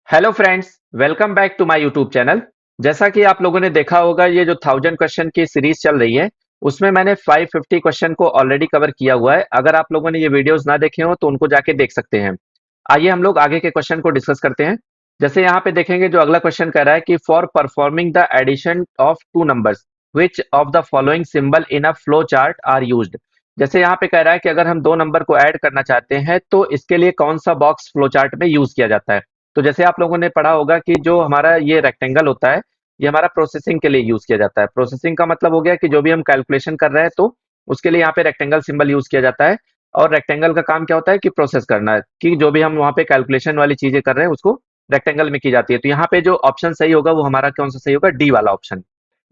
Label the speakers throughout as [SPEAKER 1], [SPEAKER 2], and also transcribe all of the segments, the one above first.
[SPEAKER 1] Hello friends, welcome back to my YouTube channel. जैसा कि आप लोगों ने देखा होगा, ये जो 1000 क्वेश्चन की सीरीज चल रही है उसमें मैंने 550 क्वेश्चन को ऑलरेडी कवर किया हुआ है। अगर आप लोगों ने ये वीडियोस ना देखे हो तो उनको जाके देख सकते हैं। आइए हम लोग आगे के क्वेश्चन को डिस्कस करते हैं। जैसे यहाँ पे देखेंगे, जो अगला क्वेश्चन कह रहा है कि for performing the addition of two numbers which of the following symbol in a flow chart are used. जैसे यहाँ पे कह रहा है कि अगर हम दो नंबर को ऐड करना चाहते हैं तो इसके लिए कौन सा बॉक्स फ्लो चार्ट में यूज किया जाता है। तो जैसे आप लोगों ने पढ़ा होगा कि जो हमारा ये रेक्टेंगल होता है, ये हमारा प्रोसेसिंग के लिए यूज किया जाता है। प्रोसेसिंग का मतलब हो गया कि जो भी हम कैलकुलेशन कर रहे हैं तो उसके लिए यहाँ पे रेक्टेंगल सिंबल यूज किया जाता है। और रेक्टेंगल का काम क्या होता है कि प्रोसेस करना है, कि जो भी हम वहाँ पे कैलकुलेशन वाली चीजें कर रहे हैं उसको रेक्टेंगल में की जाती है। तो यहाँ पे जो ऑप्शन सही होगा वो हमारा कौन सा सही होगा, डी वाला ऑप्शन।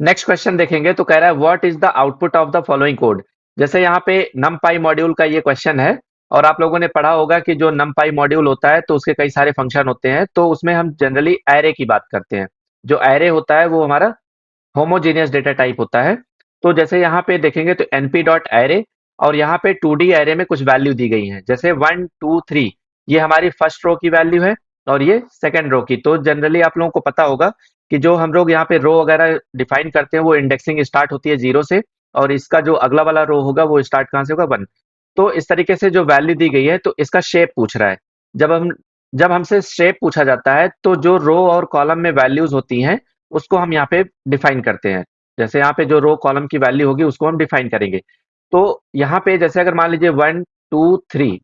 [SPEAKER 1] नेक्स्ट क्वेश्चन देखेंगे तो कह रहा है what is the output of the following code. जैसे यहाँ पे नमपाई मॉड्यूल का ये क्वेश्चन है, और आप लोगों ने पढ़ा होगा कि जो नमपाई मॉड्यूल होता है तो उसके कई सारे फंक्शन होते हैं, तो उसमें हम जनरली एरे की बात करते हैं। जो एरे होता है वो हमारा होमोजेनियस डेटा टाइप होता है। तो जैसे यहाँ पे देखेंगे तो np डॉट एरे, और यहाँ पे 2D एरे में कुछ वैल्यू दी गई हैं, जैसे 1 2 3, ये हमारी फर्स्ट रो की वैल्यू है और ये सेकंड रो की। तो जनरली आप लोगों को पता होगा कि जो हम लोग यहाँ पे रो वगैरह डिफाइन करते हैं वो इंडेक्सिंग स्टार्ट होती है 0 से, और इसका जो अगला वाला रो होगा वो स्टार्ट कहाँ से होगा, 1। तो इस तरीके से जो वैल्यू दी गई है तो इसका शेप पूछ रहा है। जब हम जब हमसे शेप पूछा जाता है तो जो रो और कॉलम में वैल्यूज होती हैं उसको हम यहाँ पे डिफाइन करते हैं। जैसे यहाँ पे जो रो कॉलम की वैल्यू होगी उसको हम डिफाइन करेंगे। तो यहाँ पे जैसे अगर मान लीजिए 1 2 3,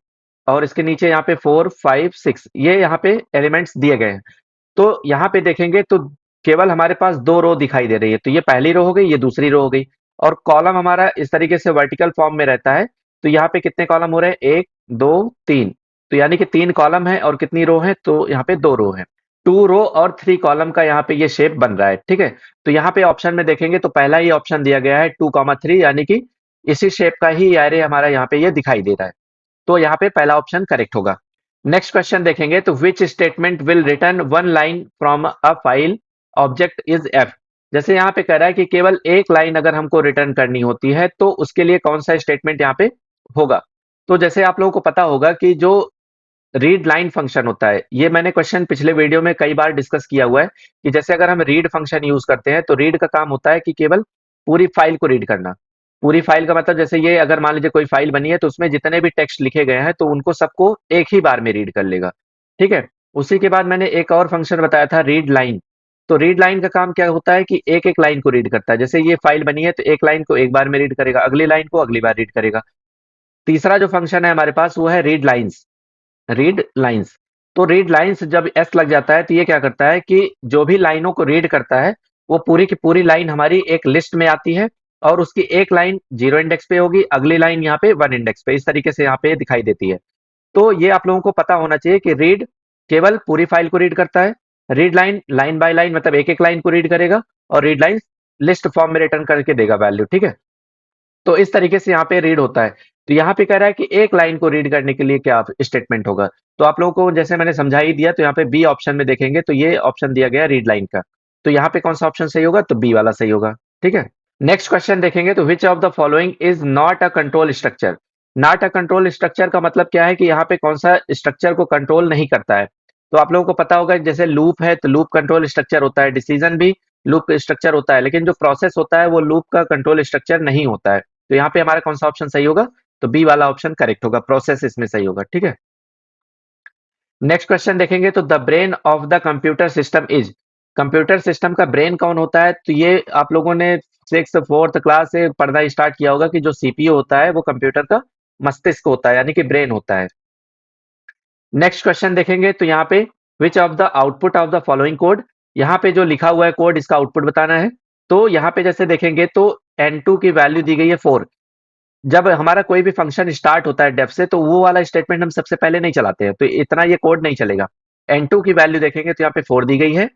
[SPEAKER 1] और इसके नीचे यहाँ पे 4 5 6, ये यहाँ पे एलिमेंट्स दिए गए हैं। तो यहाँ पे देखेंगे तो केवल हमारे पास दो रो दिखाई दे रही है, तो ये पहली रो हो गई, ये दूसरी रो हो गई। और कॉलम हमारा इस तरीके से वर्टिकल फॉर्म में रहता है। तो यहाँ पे कितने कॉलम हो रहे हैं, 1 2 3। तो यानी कि 3 कॉलम है और कितनी रो है, तो यहाँ पे 2 रो है। 2 रो और 3 कॉलम का यहाँ पे ये शेप बन रहा है, ठीक है। तो यहाँ पे ऑप्शन में देखेंगे तो पहला ही ऑप्शन दिया गया है 2 3, यानी कि इसी शेप का ही एरे हमारा यहाँ पे ये दिखाई दे रहा है। तो यहाँ पे पहला ऑप्शन करेक्ट होगा। नेक्स्ट क्वेश्चन देखेंगे तो which statement will return one line from a file object is F. जैसे यहाँ पे कह रहा है कि केवल एक लाइन अगर हमको रिटर्न करनी होती है तो उसके लिए कौन सा स्टेटमेंट यहाँ पे होगा। तो जैसे आप लोगों को पता होगा कि जो रीड लाइन फंक्शन होता है, ये मैंने क्वेश्चन पिछले वीडियो में कई बार डिस्कस किया हुआ है कि जैसे अगर हम रीड फंक्शन यूज करते हैं तो रीड का काम होता है कि केवल पूरी फाइल को रीड करना। पूरी फाइल का मतलब जैसे ये अगर मान लीजिए कोई फाइल बनी है तो उसमें जितने भी टेक्स्ट लिखे गए हैं तो उनको सबको एक ही बार में रीड कर लेगा, ठीक है। उसी के बाद मैंने एक और फंक्शन बताया था रीड लाइन। तो रीड लाइन का काम क्या होता है कि एक एक लाइन को रीड करता है। जैसे ये फाइल बनी है तो एक लाइन को एक बार में रीड करेगा, अगली लाइन को अगली बार रीड करेगा। तीसरा जो फंक्शन है हमारे पास वो है रीड लाइन्स। रीड लाइन्स, तो रीड लाइन्स जब एस लग जाता है तो ये क्या करता है कि जो भी लाइनों को रीड करता है वो पूरी की पूरी लाइन हमारी एक लिस्ट में आती है, और उसकी एक लाइन 0 इंडेक्स पे होगी, अगली लाइन यहाँ पे 1 इंडेक्स पे, इस तरीके से यहाँ पे दिखाई देती है। तो ये आप लोगों को पता होना चाहिए कि रीड केवल पूरी फाइल को रीड करता है, read line line by line मतलब एक एक लाइन को रीड करेगा, और रीड लाइन लिस्ट फॉर्म में रिटर्न करके देगा वैल्यू, ठीक है। तो इस तरीके से यहाँ पे रीड होता है। तो यहाँ पे कह रहा है कि एक लाइन को रीड करने के लिए क्या स्टेटमेंट होगा। तो आप लोगों को जैसे मैंने समझा ही दिया, तो यहाँ पे बी ऑप्शन में देखेंगे तो ये ऑप्शन दिया गया रीड लाइन का। तो यहाँ पे कौन सा ऑप्शन सही होगा, तो बी वाला सही होगा, ठीक है। नेक्स्ट क्वेश्चन देखेंगे तो which of the following is not a control structure. Not a control structure का मतलब क्या है कि यहाँ पे कौन सा स्ट्रक्चर को कंट्रोल नहीं करता है। तो आप लोगों को पता होगा जैसे लूप है तो लूप कंट्रोल स्ट्रक्चर होता है, डिसीजन भी लूप स्ट्रक्चर होता है, लेकिन जो प्रोसेस होता है वो लूप का कंट्रोल स्ट्रक्चर नहीं होता है। तो यहाँ पे हमारा कौन सा ऑप्शन सही होगा, तो बी वाला ऑप्शन करेक्ट होगा, प्रोसेस इसमें सही होगा, ठीक है। नेक्स्ट क्वेश्चन देखेंगे तो the brain of the computer system is. Computer system का ब्रेन कौन होता है, तो ये आप लोगों ने 6th 4th क्लास से पढ़ना स्टार्ट किया होगा कि जो सीपीयू होता है वो कंप्यूटर का मस्तिष्क होता है, यानी कि ब्रेन होता है। नेक्स्ट क्वेश्चन देखेंगे तो यहाँ पे विच of the output of the following code, यहाँ पे जो लिखा हुआ है कोड इसका आउटपुट बताना है। तो यहाँ पे जैसे देखेंगे तो n2 की वैल्यू दी गई है 4। जब हमारा कोई भी फंक्शन स्टार्ट होता है डेफ से तो वो वाला स्टेटमेंट हम सबसे पहले नहीं चलाते हैं, तो इतना ये कोड नहीं चलेगा। n2 की वैल्यू देखेंगे तो यहाँ पे 4 दी गई है,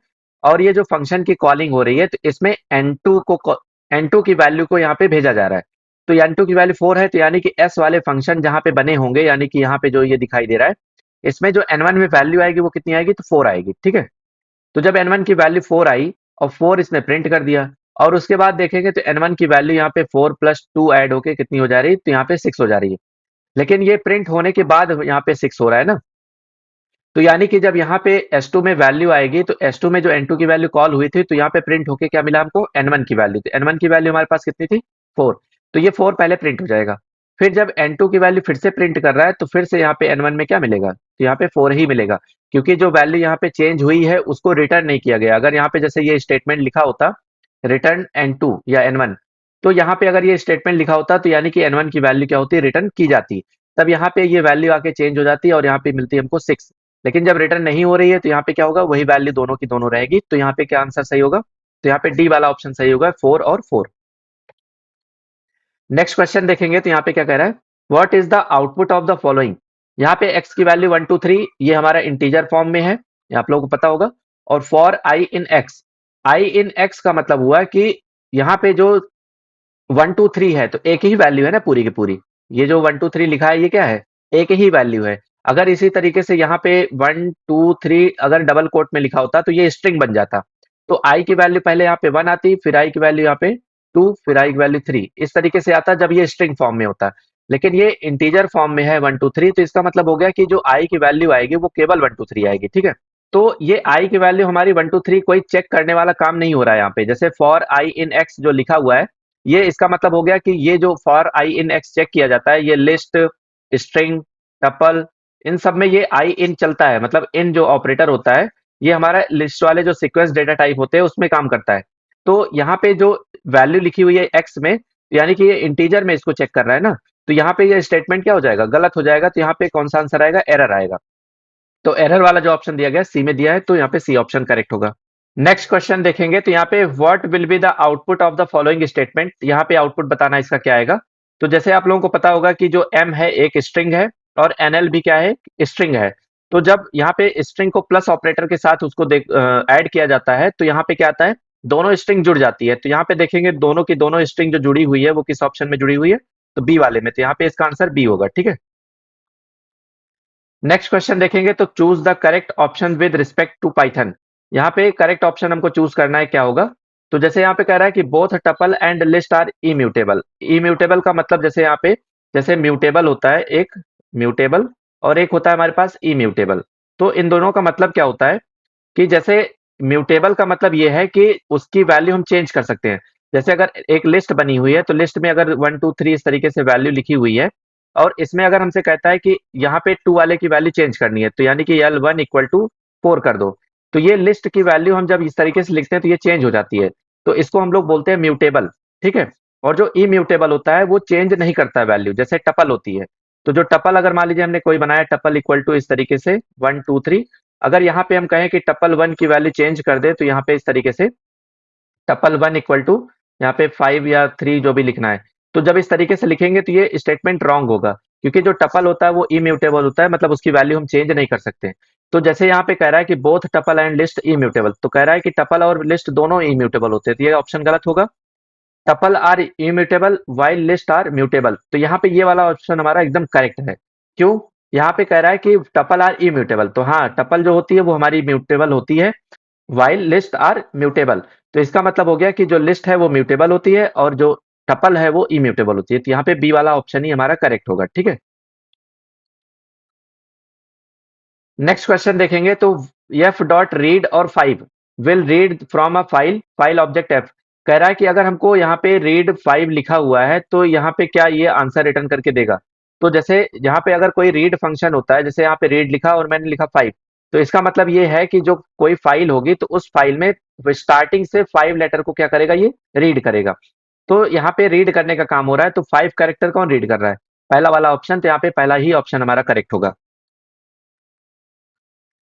[SPEAKER 1] और ये जो फंक्शन की कॉलिंग हो रही है तो इसमें n2 की वैल्यू को यहाँ पे भेजा जा रहा है। तो n2 की वैल्यू 4 है, तो यानी कि s वाले फंक्शन जहाँ पे बने होंगे, यानी कि यहाँ पे जो ये दिखाई दे रहा है इसमें जो n1 में वैल्यू आएगी वो कितनी आएगी, तो 4 आएगी, ठीक है। तो जब n1 की वैल्यू 4 आई और 4 इसने प्रिंट कर दिया, और उसके बाद देखेंगे तो n1 की वैल्यू यहाँ पे 4 + 2 ऐड होके कितनी हो जा रही है, तो यहाँ पे 6 हो जा रही है। लेकिन ये प्रिंट होने के बाद यहाँ पे 6 हो रहा है ना। तो यानी कि जब यहाँ पे S2 में वैल्यू आएगी तो S2 में जो N2 की वैल्यू कॉल हुई थी तो यहाँ पे प्रिंट होके क्या मिला हमको N1 की वैल्यू। तो N1 की वैल्यू हमारे पास कितनी थी 4। तो ये 4 पहले प्रिंट हो जाएगा। फिर जब N2 की वैल्यू फिर से प्रिंट कर रहा है तो फिर से यहाँ पे N1 में क्या मिलेगा, तो यहाँ पे 4 ही मिलेगा, क्योंकि जो वैल्यू यहाँ पे चेंज हुई है उसको रिटर्न नहीं किया गया। अगर यहाँ पे जैसे ये स्टेटमेंट लिखा होता रिटर्न N2 या N1, तो यहाँ पे अगर ये स्टेटमेंट लिखा होता तो यानी कि N1 की वैल्यू क्या होती, रिटर्न की जाती। तब यहाँ पे ये वैल्यू आके चेंज हो जाती है और यहाँ पे मिलती है हमको 6। लेकिन जब रिटर्न नहीं हो रही है तो यहाँ पे क्या होगा, वही वैल्यू दोनों की दोनों रहेगी। तो यहाँ पे क्या आंसर सही होगा, तो यहाँ पे डी वाला ऑप्शन सही होगा, 4 और 4। नेक्स्ट क्वेश्चन देखेंगे तो यहाँ पे क्या कह रहा है, what is the output of the following. यहाँ पे x की वैल्यू 1 2 3 ये हमारा इंटीजर फॉर्म में है, ये आप लोगों को पता होगा। और फॉर आई इन x का मतलब हुआ कि यहाँ पे जो 1 2 3 है तो एक ही वैल्यू है ना पूरी की पूरी। ये जो 1 2 3 लिखा है ये क्या है, एक ही वैल्यू है। अगर इसी तरीके से यहाँ पे 1 2 3 अगर डबल कोट में लिखा होता तो ये स्ट्रिंग बन जाता। तो आई की वैल्यू पहले यहाँ पे 1 आती, फिर आई की वैल्यू यहाँ पे 2, फिर आई की वैल्यू 3, इस तरीके से आता जब ये स्ट्रिंग फॉर्म में होता। लेकिन ये इंटीजर फॉर्म में है 1 2 3, तो इसका मतलब हो गया कि जो आई की वैल्यू आएगी वो केवल 1 2 3 आएगी, ठीक है। तो ये आई की वैल्यू हमारी 1 2 3 कोई चेक करने वाला काम नहीं हो रहा है यहाँ पे। जैसे फॉर आई इन एक्स जो लिखा हुआ है, ये इसका मतलब हो गया कि ये जो for i in x check किया जाता है, ये लिस्ट, स्ट्रिंग, टपल, इन सब में ये आई इन चलता है। मतलब इन जो ऑपरेटर होता है ये हमारा लिस्ट वाले जो सीक्वेंस डेटा टाइप होते हैं उसमें काम करता है। तो यहाँ पे जो वैल्यू लिखी हुई है एक्स में, यानी कि ये इंटीजर में इसको चेक कर रहा है ना, तो यहाँ पे ये स्टेटमेंट क्या हो जाएगा, गलत हो जाएगा। तो यहाँ पे कौन सा आंसर आएगा, एरर आएगा। तो एरर वाला जो ऑप्शन दिया गया सी में दिया है, तो यहाँ पे सी ऑप्शन करेक्ट होगा। नेक्स्ट क्वेश्चन देखेंगे तो यहाँ पे what will be the output of the following statement. यहाँ पे आउटपुट बताना इसका क्या आएगा। तो जैसे आप लोगों को पता होगा कि जो m है एक स्ट्रिंग है और nl भी क्या है, स्ट्रिंग है। तो जब यहाँ पे स्ट्रिंग को प्लस ऑपरेटर के साथ उसको ऐड किया जाता है तो यहाँ पे क्या आता है, दोनों स्ट्रिंग जुड़ जाती है। तो यहाँ पे देखेंगे दोनों की दोनों स्ट्रिंग जो जुड़ी हुई है वो किस ऑप्शन में जुड़ी हुई है, तो बी वाले में। तो यहाँ पे इसका आंसर बी होगा, ठीक है। नेक्स्ट क्वेश्चन देखेंगे तो choose the correct option with respect to Python. यहाँ पे करेक्ट ऑप्शन हमको चूज करना है, क्या होगा। तो जैसे यहाँ पे कह रहा है कि both tuple and list are immutable. Immutable का मतलब जैसे यहाँ पे जैसे म्यूटेबल होता है एक, म्यूटेबल, और एक होता है हमारे पास इम्यूटेबल। तो इन दोनों का मतलब क्या होता है कि जैसे म्यूटेबल का मतलब ये है कि उसकी वैल्यू हम चेंज कर सकते हैं। जैसे अगर एक लिस्ट बनी हुई है तो लिस्ट में अगर 1 2 3 इस तरीके से वैल्यू लिखी हुई है, और इसमें अगर हमसे कहता है कि यहाँ पे 2 वाले की वैल्यू चेंज करनी है, तो यानी कि L1 इक्वल टू 4 कर दो। तो ये लिस्ट की वैल्यू हम जब इस तरीके से लिखते हैं तो ये चेंज हो जाती है। तो इसको हम लोग बोलते हैं म्यूटेबल, ठीक है। और जो इम्यूटेबल होता है वो चेंज नहीं करता है वैल्यू, जैसे टपल होती है। तो जो टपल अगर मान लीजिए हमने कोई बनाया टपल इक्वल टू इस तरीके से 1 2 3, अगर यहाँ पे हम कहें कि टपल 1 की वैल्यू चेंज कर दे, तो यहाँ पे इस तरीके से टपल 1 इक्वल टू यहाँ पे 5 या 3 जो भी लिखना है। तो जब इस तरीके से लिखेंगे तो ये स्टेटमेंट रॉन्ग होगा, क्योंकि जो टपल होता है वो इम्यूटेबल होता है, मतलब उसकी वैल्यू हम चेंज नहीं कर सकते। तो जैसे यहाँ पे कह रहा है कि both tuple and list immutable, तो कह रहा है कि टपल और लिस्ट दोनों इम्यूटेबल होते हैं, तो ये ऑप्शन गलत होगा। Tuple are immutable while list are mutable, तो यहाँ पे ये वाला ऑप्शन हमारा एकदम करेक्ट है। क्यों, यहाँ पे कह रहा है कि टपल आर इम्यूटेबल, तो हाँ टपल जो होती है वो हमारी म्यूटेबल होती है, वाइल लिस्ट आर म्यूटेबल। तो इसका मतलब हो गया कि जो लिस्ट है वो म्यूटेबल होती है और जो टपल है वो इम्यूटेबल होती है। तो यहाँ पे बी वाला ऑप्शन ही हमारा करेक्ट होगा, ठीक है। नेक्स्ट क्वेश्चन देखेंगे तो एफ डॉट रीड और 5 will read from a file, file object F. कह रहा है कि अगर हमको यहाँ पे रीड 5 लिखा हुआ है तो यहाँ पे क्या ये आंसर रिटर्न करके देगा। तो जैसे यहाँ पे अगर कोई रीड फंक्शन होता है, जैसे यहाँ पे रीड लिखा और मैंने लिखा 5, तो इसका मतलब ये है कि जो कोई फाइल होगी तो उस फाइल में स्टार्टिंग से 5 लेटर को क्या करेगा, ये रीड करेगा। तो यहाँ पे रीड करने का काम हो रहा है, तो 5 कैरेक्टर कौन रीड कर रहा है, पहला वाला ऑप्शन। तो यहाँ पे पहला ही ऑप्शन हमारा करेक्ट होगा।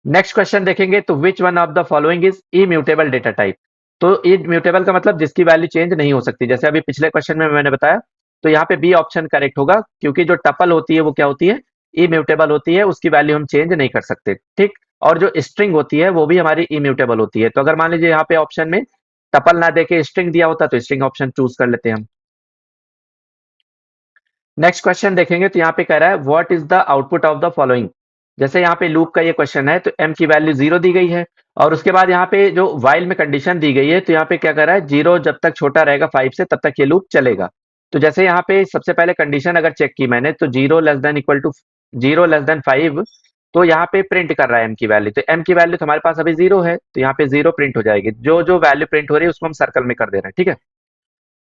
[SPEAKER 1] नेक्स्ट क्वेश्चन देखेंगे तो which one of the following is immutable data type. तो इम्यूटेबल का मतलब जिसकी वैल्यू चेंज नहीं हो सकती, जैसे अभी पिछले क्वेश्चन में मैंने बताया। तो यहाँ पे बी ऑप्शन करेक्ट होगा, क्योंकि जो टपल होती है वो क्या होती है, इम्यूटेबल होती है, उसकी वैल्यू हम चेंज नहीं कर सकते, ठीक। और जो स्ट्रिंग होती है वो भी हमारी इम्यूटेबल होती है। तो अगर मान लीजिए यहाँ पे ऑप्शन में टपल ना देके स्ट्रिंग दिया होता तो स्ट्रिंग ऑप्शन चूज कर लेते हैं हम। नेक्स्ट क्वेश्चन देखेंगे तो यहाँ पे कह रहा है what is the output of the following. जैसे यहाँ पे लूप का ये क्वेश्चन है तो m की वैल्यू 0 दी गई है, और उसके बाद यहाँ पे जो वाइल में कंडीशन दी गई है, तो यहाँ पे क्या कर रहा है, 0 जब तक छोटा रहेगा 5 से तब तक ये लूप चलेगा। तो जैसे यहाँ पे सबसे पहले कंडीशन अगर चेक की मैंने, तो 0 लेस देन 5 तो यहाँ पे प्रिंट कर रहा है एम की वैल्यू, तो एम की वैल्यू तो हमारे पास अभी जीरो है, तो यहाँ पे जीरो प्रिंट हो जाएगी। जो जो वैल्यू प्रिंट हो रही है उसको हम सर्कल में कर दे रहे हैं, ठीक है।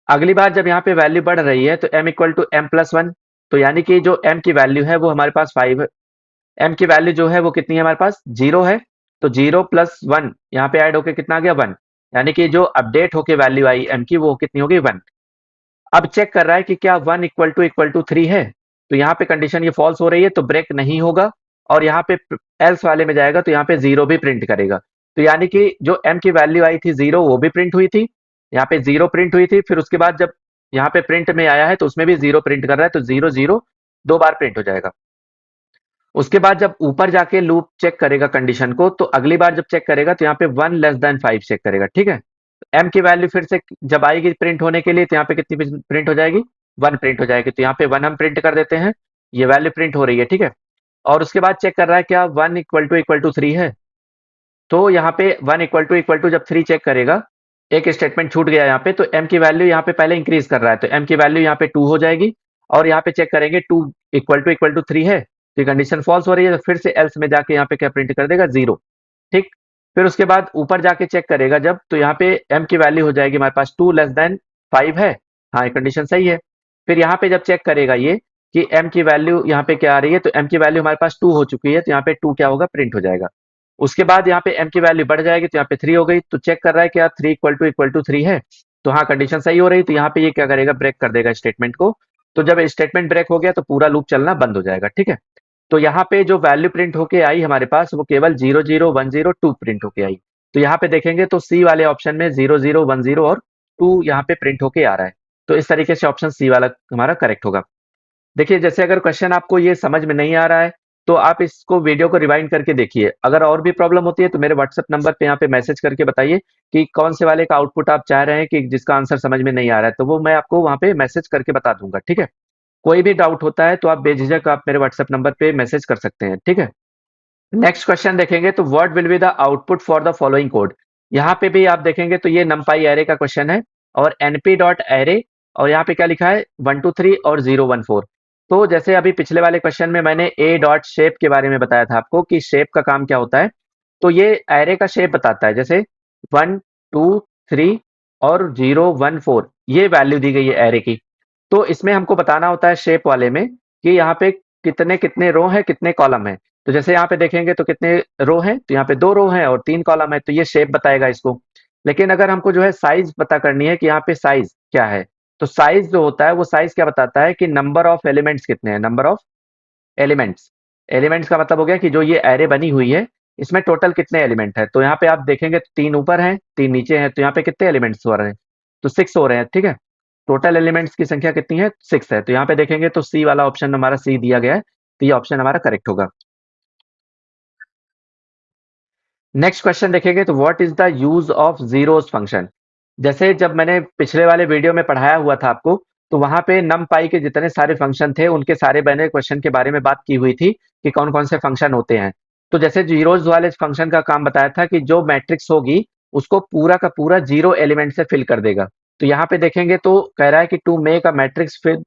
[SPEAKER 1] अगली बार जब यहाँ पे वैल्यू बढ़ रही है तो m equal to m plus one, तो यानी कि जो m की वैल्यू है वो हमारे पास 5 है। m की वैल्यू जो है वो कितनी है हमारे पास, जीरो है। तो जीरो प्लस वन यहाँ पे ऐड होके कितना आ गया, वन। यानी कि जो अपडेट होके वैल्यू आई m की वो कितनी होगी, वन। अब चेक कर रहा है कि क्या वन इक्वल टू थ्री है, तो यहाँ पे कंडीशन ये फॉल्स हो रही है तो ब्रेक नहीं होगा, और यहाँ पे एल्स वाले में जाएगा तो यहाँ पे जीरो भी प्रिंट करेगा। तो यानी कि जो m की वैल्यू आई थी जीरो वो भी प्रिंट हुई थी, यहाँ पे जीरो प्रिंट हुई थी, फिर उसके बाद जब यहाँ पे प्रिंट में आया है तो उसमें भी जीरो प्रिंट कर रहा है, तो जीरो जीरो दो बार प्रिंट हो जाएगा। उसके बाद जब ऊपर जाके लूप चेक करेगा कंडीशन को, तो अगली बार जब चेक करेगा तो यहाँ पे one less than five check करेगा, ठीक है। एम की वैल्यू फिर से जब आएगी प्रिंट होने के लिए तो यहाँ पे कितनी प्रिंट हो जाएगी, वन प्रिंट हो जाएगी। तो यहाँ पे वन हम प्रिंट कर देते हैं, ये वैल्यू प्रिंट हो रही है, ठीक है। और उसके बाद चेक कर रहा है क्या वन इक्वल टू थ्री है, तो यहाँ पे वन इक्वल टू जब थ्री चेक करेगा, एक स्टेटमेंट छूट गया यहाँ पे, तो एम की वैल्यू यहाँ पे पहले इंक्रीज कर रहा है, तो एम की वैल्यू यहाँ पे टू हो जाएगी। और यहाँ पे चेक करेंगे टू इक्वल टू थ्री है, तो कंडीशन फॉल्स हो रही है, तो फिर से एल्स में जाके यहाँ पे क्या प्रिंट कर देगा, जीरो, ठीक। फिर उसके बाद ऊपर जाके चेक करेगा जब, तो यहाँ पे एम की वैल्यू हो जाएगी हमारे पास टू लेस देन फाइव है, हाँ ये कंडीशन सही है। फिर यहाँ पे जब चेक करेगा ये कि एम की वैल्यू यहाँ पे क्या आ रही है, तो एम की वैल्यू हमारे पास टू हो चुकी है, तो यहाँ पे टू क्या होगा, प्रिंट हो जाएगा। उसके बाद यहाँ पे m की वैल्यू बढ़ जाएगी तो यहाँ पे थ्री हो गई, तो चेक कर रहा है कि यार थ्री इक्वल टू थ्री है, तो हाँ कंडीशन सही हो रही, तो यहाँ पे ये क्या करेगा, ब्रेक कर देगा स्टेटमेंट को। तो जब स्टेटमेंट ब्रेक हो गया तो पूरा लूप चलना बंद हो जाएगा, ठीक है। तो यहाँ पे जो वैल्यू प्रिंट होके आई हमारे पास वो केवल zero zero one zero two print होके आई। तो यहाँ पे देखेंगे तो सी वाले ऑप्शन में जीरो जीरो वन जीरो और टू यहाँ पे प्रिंट होके आ रहा है। तो इस तरीके से ऑप्शन सी वाला हमारा करेक्ट होगा। देखिए जैसे अगर क्वेश्चन आपको ये समझ में नहीं आ रहा है तो आप इसको वीडियो को रिवाइंड करके देखिए। अगर और भी प्रॉब्लम होती है तो मेरे व्हाट्सएप नंबर पे यहाँ पे मैसेज करके बताइए कि कौन से वाले का आउटपुट आप चाह रहे हैं कि जिसका आंसर समझ में नहीं आ रहा है, तो वो मैं आपको वहाँ पे मैसेज करके बता दूंगा, ठीक है। कोई भी डाउट होता है तो आप बेझिझक आप मेरे व्हाट्सएप नंबर पे मैसेज कर सकते हैं, ठीक है। नेक्स्ट क्वेश्चन देखेंगे तो what will be the output for the following code. यहाँ पे भी आप देखेंगे तो ये नमपाई एरे का क्वेश्चन है, और np डॉट एरे, और यहाँ पे क्या लिखा है, वन टू थ्री और जीरो वन फोर। तो जैसे अभी पिछले वाले क्वेश्चन में मैंने ए डॉट शेप के बारे में बताया था आपको कि शेप का काम क्या होता है, तो ये एरे का शेप बताता है। जैसे वन टू थ्री और जीरो वन फोर ये वैल्यू दी गई है एरे की, तो इसमें हमको बताना होता है शेप वाले में कि यहाँ पे कितने कितने रो हैं, कितने कॉलम हैं। तो जैसे यहाँ पे देखेंगे तो कितने रो हैं, तो यहाँ पे दो रो हैं और तीन कॉलम है, तो ये शेप बताएगा इसको। लेकिन अगर हमको जो है साइज पता करनी है कि यहाँ पे साइज क्या है, तो साइज जो होता है वो साइज क्या बताता है कि नंबर ऑफ एलिमेंट्स कितने हैं, नंबर ऑफ एलिमेंट्स। एलिमेंट्स का मतलब हो गया कि जो ये एरे बनी हुई है इसमें टोटल कितने एलिमेंट है। तो यहाँ पे आप देखेंगे तो तीन ऊपर हैं तीन नीचे हैं, तो यहाँ पे कितने एलिमेंट्स हो रहे हैं, तो सिक्स हो रहे हैं, ठीक है। टोटल एलिमेंट्स की संख्या कितनी है, सिक्स है। तो यहाँ पे देखेंगे तो सी वाला ऑप्शन हमारा सी दिया गया है, तो ये ऑप्शन हमारा करेक्ट होगा। नेक्स्ट क्वेश्चन देखेंगे तो what is the use of zeros function. जैसे जब मैंने पिछले वाले वीडियो में पढ़ाया हुआ था आपको, तो वहां पे नम पाई के जितने सारे फंक्शन थे उनके सारे मैंने क्वेश्चन के बारे में बात की हुई थी कि कौन कौन से फंक्शन होते हैं। तो जैसे जीरोस वाले फंक्शन का काम बताया था कि जो मैट्रिक्स होगी उसको पूरा का पूरा जीरो एलिमेंट से फिल कर देगा। तो यहाँ पे देखेंगे तो कह रहा है कि to make a matrix fill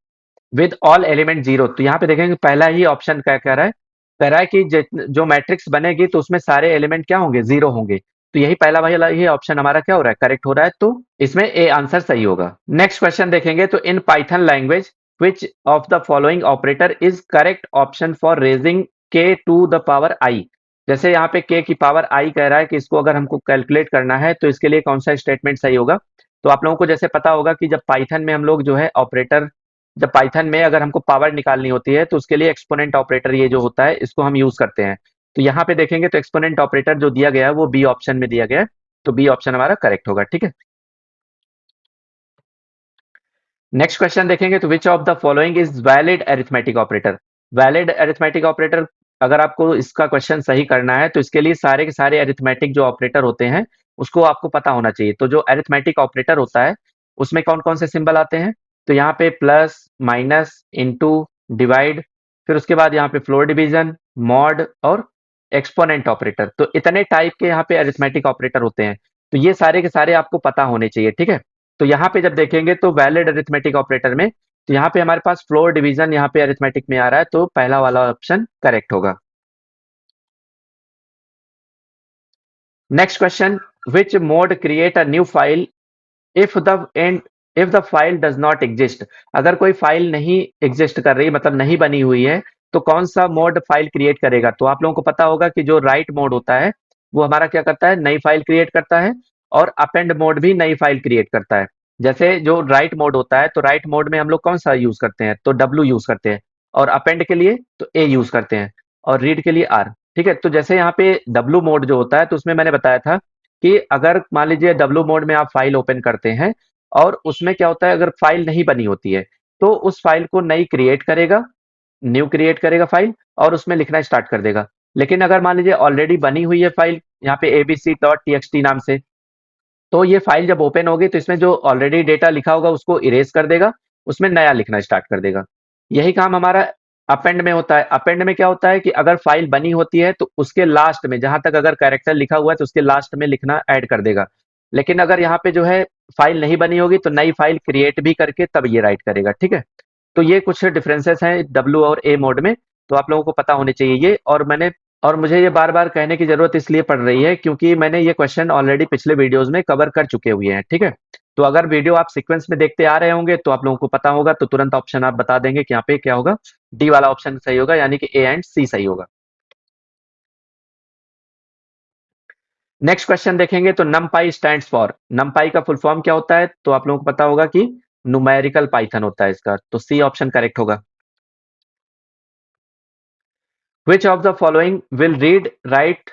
[SPEAKER 1] with all element zero, तो यहाँ पे देखेंगे पहला ही ऑप्शन क्या कह रहा है कि जो मैट्रिक्स बनेगी तो उसमें सारे एलिमेंट क्या होंगे, जीरो होंगे। तो यही पहला वाला ही ऑप्शन हमारा क्या हो रहा है, करेक्ट हो रहा है, तो इसमें ए आंसर सही होगा। नेक्स्ट क्वेश्चन देखेंगे तो in Python language which of the following operator is correct option for raising के टू द पावर आई। जैसे यहाँ पे के की पावर आई कह रहा है कि इसको अगर हमको कैलकुलेट करना है तो इसके लिए कौन सा स्टेटमेंट सही होगा। तो आप लोगों को जैसे पता होगा कि जब पाइथन में हम लोग जो है ऑपरेटर, जब पाइथन में अगर हमको पावर निकालनी होती है तो उसके लिए एक्सपोनेंट ऑपरेटर ये जो होता है इसको हम यूज करते हैं। तो यहाँ पे देखेंगे तो एक्सपोनेंट ऑपरेटर जो दिया गया है वो बी ऑप्शन में दिया गया है, तो बी ऑप्शन हमारा करेक्ट होगा, ठीक है। नेक्स्ट क्वेश्चन देखेंगे तो which of the following is valid arithmetic operator. Valid arithmetic operator, अगर आपको इसका क्वेश्चन सही करना है तो इसके लिए सारे के सारे अरिथमेटिक जो ऑपरेटर होते हैं उसको आपको पता होना चाहिए। तो जो अरिथमेटिक ऑपरेटर होता है उसमें कौन कौन से सिंबल आते हैं, तो यहाँ पे प्लस माइनस इंटू डिवाइड, फिर उसके बाद यहाँ पे फ्लोर डिवीजन मॉड और एक्सपोनेंट ऑपरेटर। तो इतने टाइप के यहाँ पे अरिथमेटिक ऑपरेटर होते हैं, तो ये सारे के सारे आपको पता होने चाहिए, ठीक है। तो यहाँ पे जब देखेंगे तो वैलिड अरिथमेटिक ऑपरेटर में, तो यहाँ पे हमारे पास फ्लोर डिवीजन यहाँ पे अरिथमेटिक में आ रहा है, तो पहला वाला ऑप्शन करेक्ट होगा। Next question, which mode create a new file if the end if the file does not exist. अगर कोई फाइल नहीं एग्जिस्ट कर रही, मतलब नहीं बनी हुई है, तो कौन सा मोड फाइल क्रिएट करेगा? तो आप लोगों को पता होगा कि जो राइट मोड होता है वो हमारा क्या करता है, नई फाइल क्रिएट करता है, और अपेंड मोड भी नई फाइल क्रिएट करता है। जैसे जो राइट मोड होता है, तो राइट मोड में हम लोग कौन सा यूज करते हैं, तो डब्ल्यू यूज करते हैं, और अपेंड के लिए तो ए यूज करते हैं, और रीड के लिए आर। ठीक है, तो जैसे यहाँ पे डब्ल्यू मोड जो होता है, तो उसमें मैंने बताया था कि अगर मान लीजिए डब्ल्यू मोड में आप फाइल ओपन करते हैं और उसमें क्या होता है, अगर फाइल नहीं बनी होती है तो उस फाइल को नई क्रिएट करेगा, न्यू क्रिएट करेगा फाइल, और उसमें लिखना स्टार्ट कर देगा। लेकिन अगर मान लीजिए ऑलरेडी बनी हुई है फाइल यहाँ पे abc.txt नाम से, तो ये फाइल जब ओपन होगी तो इसमें जो ऑलरेडी डेटा लिखा होगा उसको इरेज कर देगा, उसमें नया लिखना स्टार्ट कर देगा। यही काम हमारा अपेंड में होता है। अपेंड में क्या होता है कि अगर फाइल बनी होती है तो उसके लास्ट में जहां तक अगर कैरेक्टर लिखा हुआ है तो उसके लास्ट में लिखना ऐड कर देगा। लेकिन अगर यहाँ पे जो है फाइल नहीं बनी होगी तो नई फाइल क्रिएट भी करके तब ये राइट करेगा। ठीक है, तो ये कुछ डिफरेंसेस हैं डब्ल्यू और ए मोड में, तो आप लोगों को पता होने चाहिए ये। और मुझे ये बार बार कहने की जरूरत इसलिए पड़ रही है क्योंकि मैंने ये क्वेश्चन ऑलरेडी पिछले वीडियोस में कवर कर चुके हुए हैं। ठीक है, तो अगर वीडियो आप सीक्वेंस में देखते आ रहे होंगे तो आप लोगों को पता होगा, तो तुरंत ऑप्शन आप बता देंगे कि यहाँ पे क्या होगा, डी वाला ऑप्शन सही होगा, यानी कि ए एंड सी सही होगा। नेक्स्ट क्वेश्चन देखेंगे तो नमपाई स्टैंड्स फॉर, नमपाई का फुल फॉर्म क्या होता है? तो आप लोगों को पता होगा कि न्यूमेरिकल पाइथन होता है इसका, तो सी ऑप्शन करेक्ट होगा। विच of the following will read write.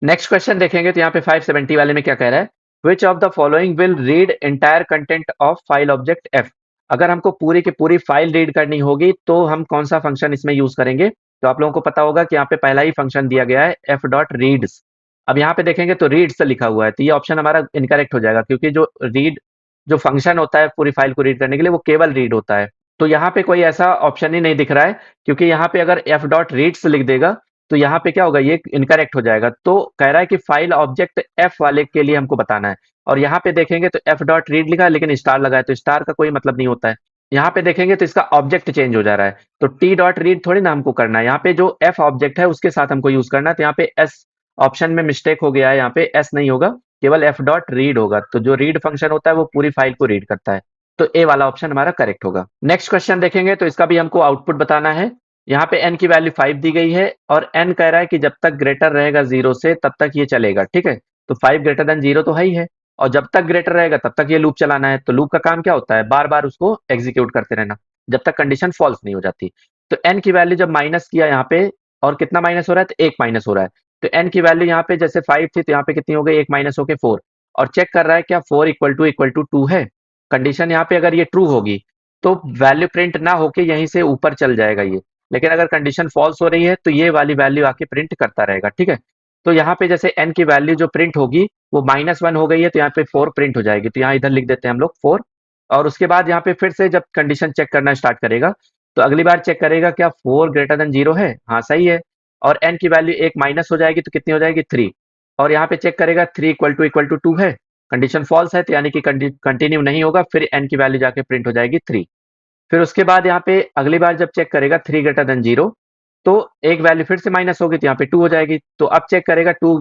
[SPEAKER 1] Next question देखेंगे तो यहाँ पे 570 वाले में क्या कह रहा है, विच of the following will read entire content of file object F. अगर हमको पूरी की पूरी फाइल रीड करनी होगी तो हम कौन सा फंक्शन इसमें यूज करेंगे? तो आप लोगों को पता होगा कि यहाँ पे पहला ही फंक्शन दिया गया है एफ डॉट रीड्स। अब यहाँ पे देखेंगे तो रीड्स लिखा हुआ है, तो ये ऑप्शन हमारा इनकरेक्ट हो जाएगा, क्योंकि जो रीड जो फंक्शन होता है पूरी फाइल को रीड करने के लिए वो केवल रीड होता है। तो यहाँ पे कोई ऐसा ऑप्शन ही नहीं दिख रहा है, क्योंकि यहाँ पे अगर एफ डॉट रीड्स लिख देगा तो यहाँ पे क्या होगा, ये इनकरेक्ट हो जाएगा। तो कह रहा है कि फाइल ऑब्जेक्ट एफ वाले के लिए हमको बताना है, और यहाँ पे देखेंगे तो एफ डॉट रीड लिखा है लेकिन स्टार लगा है, तो स्टार का कोई मतलब नहीं होता है। यहाँ पे देखेंगे तो इसका ऑब्जेक्ट चेंज हो जा रहा है, तो टी डॉट रीड थोड़ी ना हमको करना है, यहाँ पे जो एफ ऑब्जेक्ट है उसके साथ हमको यूज करना है। तो यहाँ पे एस ऑप्शन में मिस्टेक हो गया है, यहाँ पे एस नहीं होगा, केवल एफ डॉट रीड होगा। तो जो रीड फंक्शन होता है वो पूरी फाइल को रीड करता है, तो ए वाला ऑप्शन हमारा करेक्ट होगा। नेक्स्ट क्वेश्चन देखेंगे तो इसका भी हमको आउटपुट बताना है। यहाँ पे n की वैल्यू 5 दी गई है, और n कह रहा है कि जब तक ग्रेटर रहेगा 0 से तब तक ये चलेगा। ठीक है, तो 5 ग्रेटर देन 0 तो है ही है, और जब तक ग्रेटर रहेगा तब तक ये लूप चलाना है। तो लूप का काम क्या होता है, बार बार उसको एग्जीक्यूट करते रहना जब तक कंडीशन फॉल्स नहीं हो जाती। तो n की वैल्यू जब माइनस किया यहाँ पे, और कितना माइनस हो रहा है, तो 1 माइनस हो रहा है। तो n की वैल्यू यहाँ पे जैसे 5 थी तो यहाँ पे कितनी हो गई, 1 माइनस होके 4, और चेक कर रहा है क्या 4 इक्वल टू 2 है। कंडीशन यहाँ पे अगर ये ट्रू होगी तो वैल्यू प्रिंट ना होके यहीं से ऊपर चल जाएगा ये, लेकिन अगर कंडीशन फॉल्स हो रही है तो ये वाली वैल्यू आके प्रिंट करता रहेगा। ठीक है, तो यहाँ पे जैसे n की वैल्यू जो प्रिंट होगी वो -1 हो गई है, तो यहाँ पे 4 प्रिंट हो जाएगी, तो यहाँ इधर लिख देते हैं हम लोग 4। और उसके बाद यहाँ पे फिर से जब कंडीशन चेक करना स्टार्ट करेगा तो अगली बार चेक करेगा क्या 4 ग्रेटर देन 0 है, हाँ सही है, और n की वैल्यू 1 माइनस हो जाएगी तो कितनी हो जाएगी 3, और यहाँ पे चेक करेगा 3 इक्वल टू 2 है, कंडीशन फॉल्स है तो यानी कि कंटिन्यू नहीं होगा, फिर n की वैल्यू जाके प्रिंट हो जाएगी 3। फिर उसके बाद यहाँ पे अगली बार जब चेक करेगा 3 ग्रेटर देन 0, तो एक वैल्यू फिर से माइनस होगी तो यहाँ पे 2 हो जाएगी, तो अब चेक करेगा 2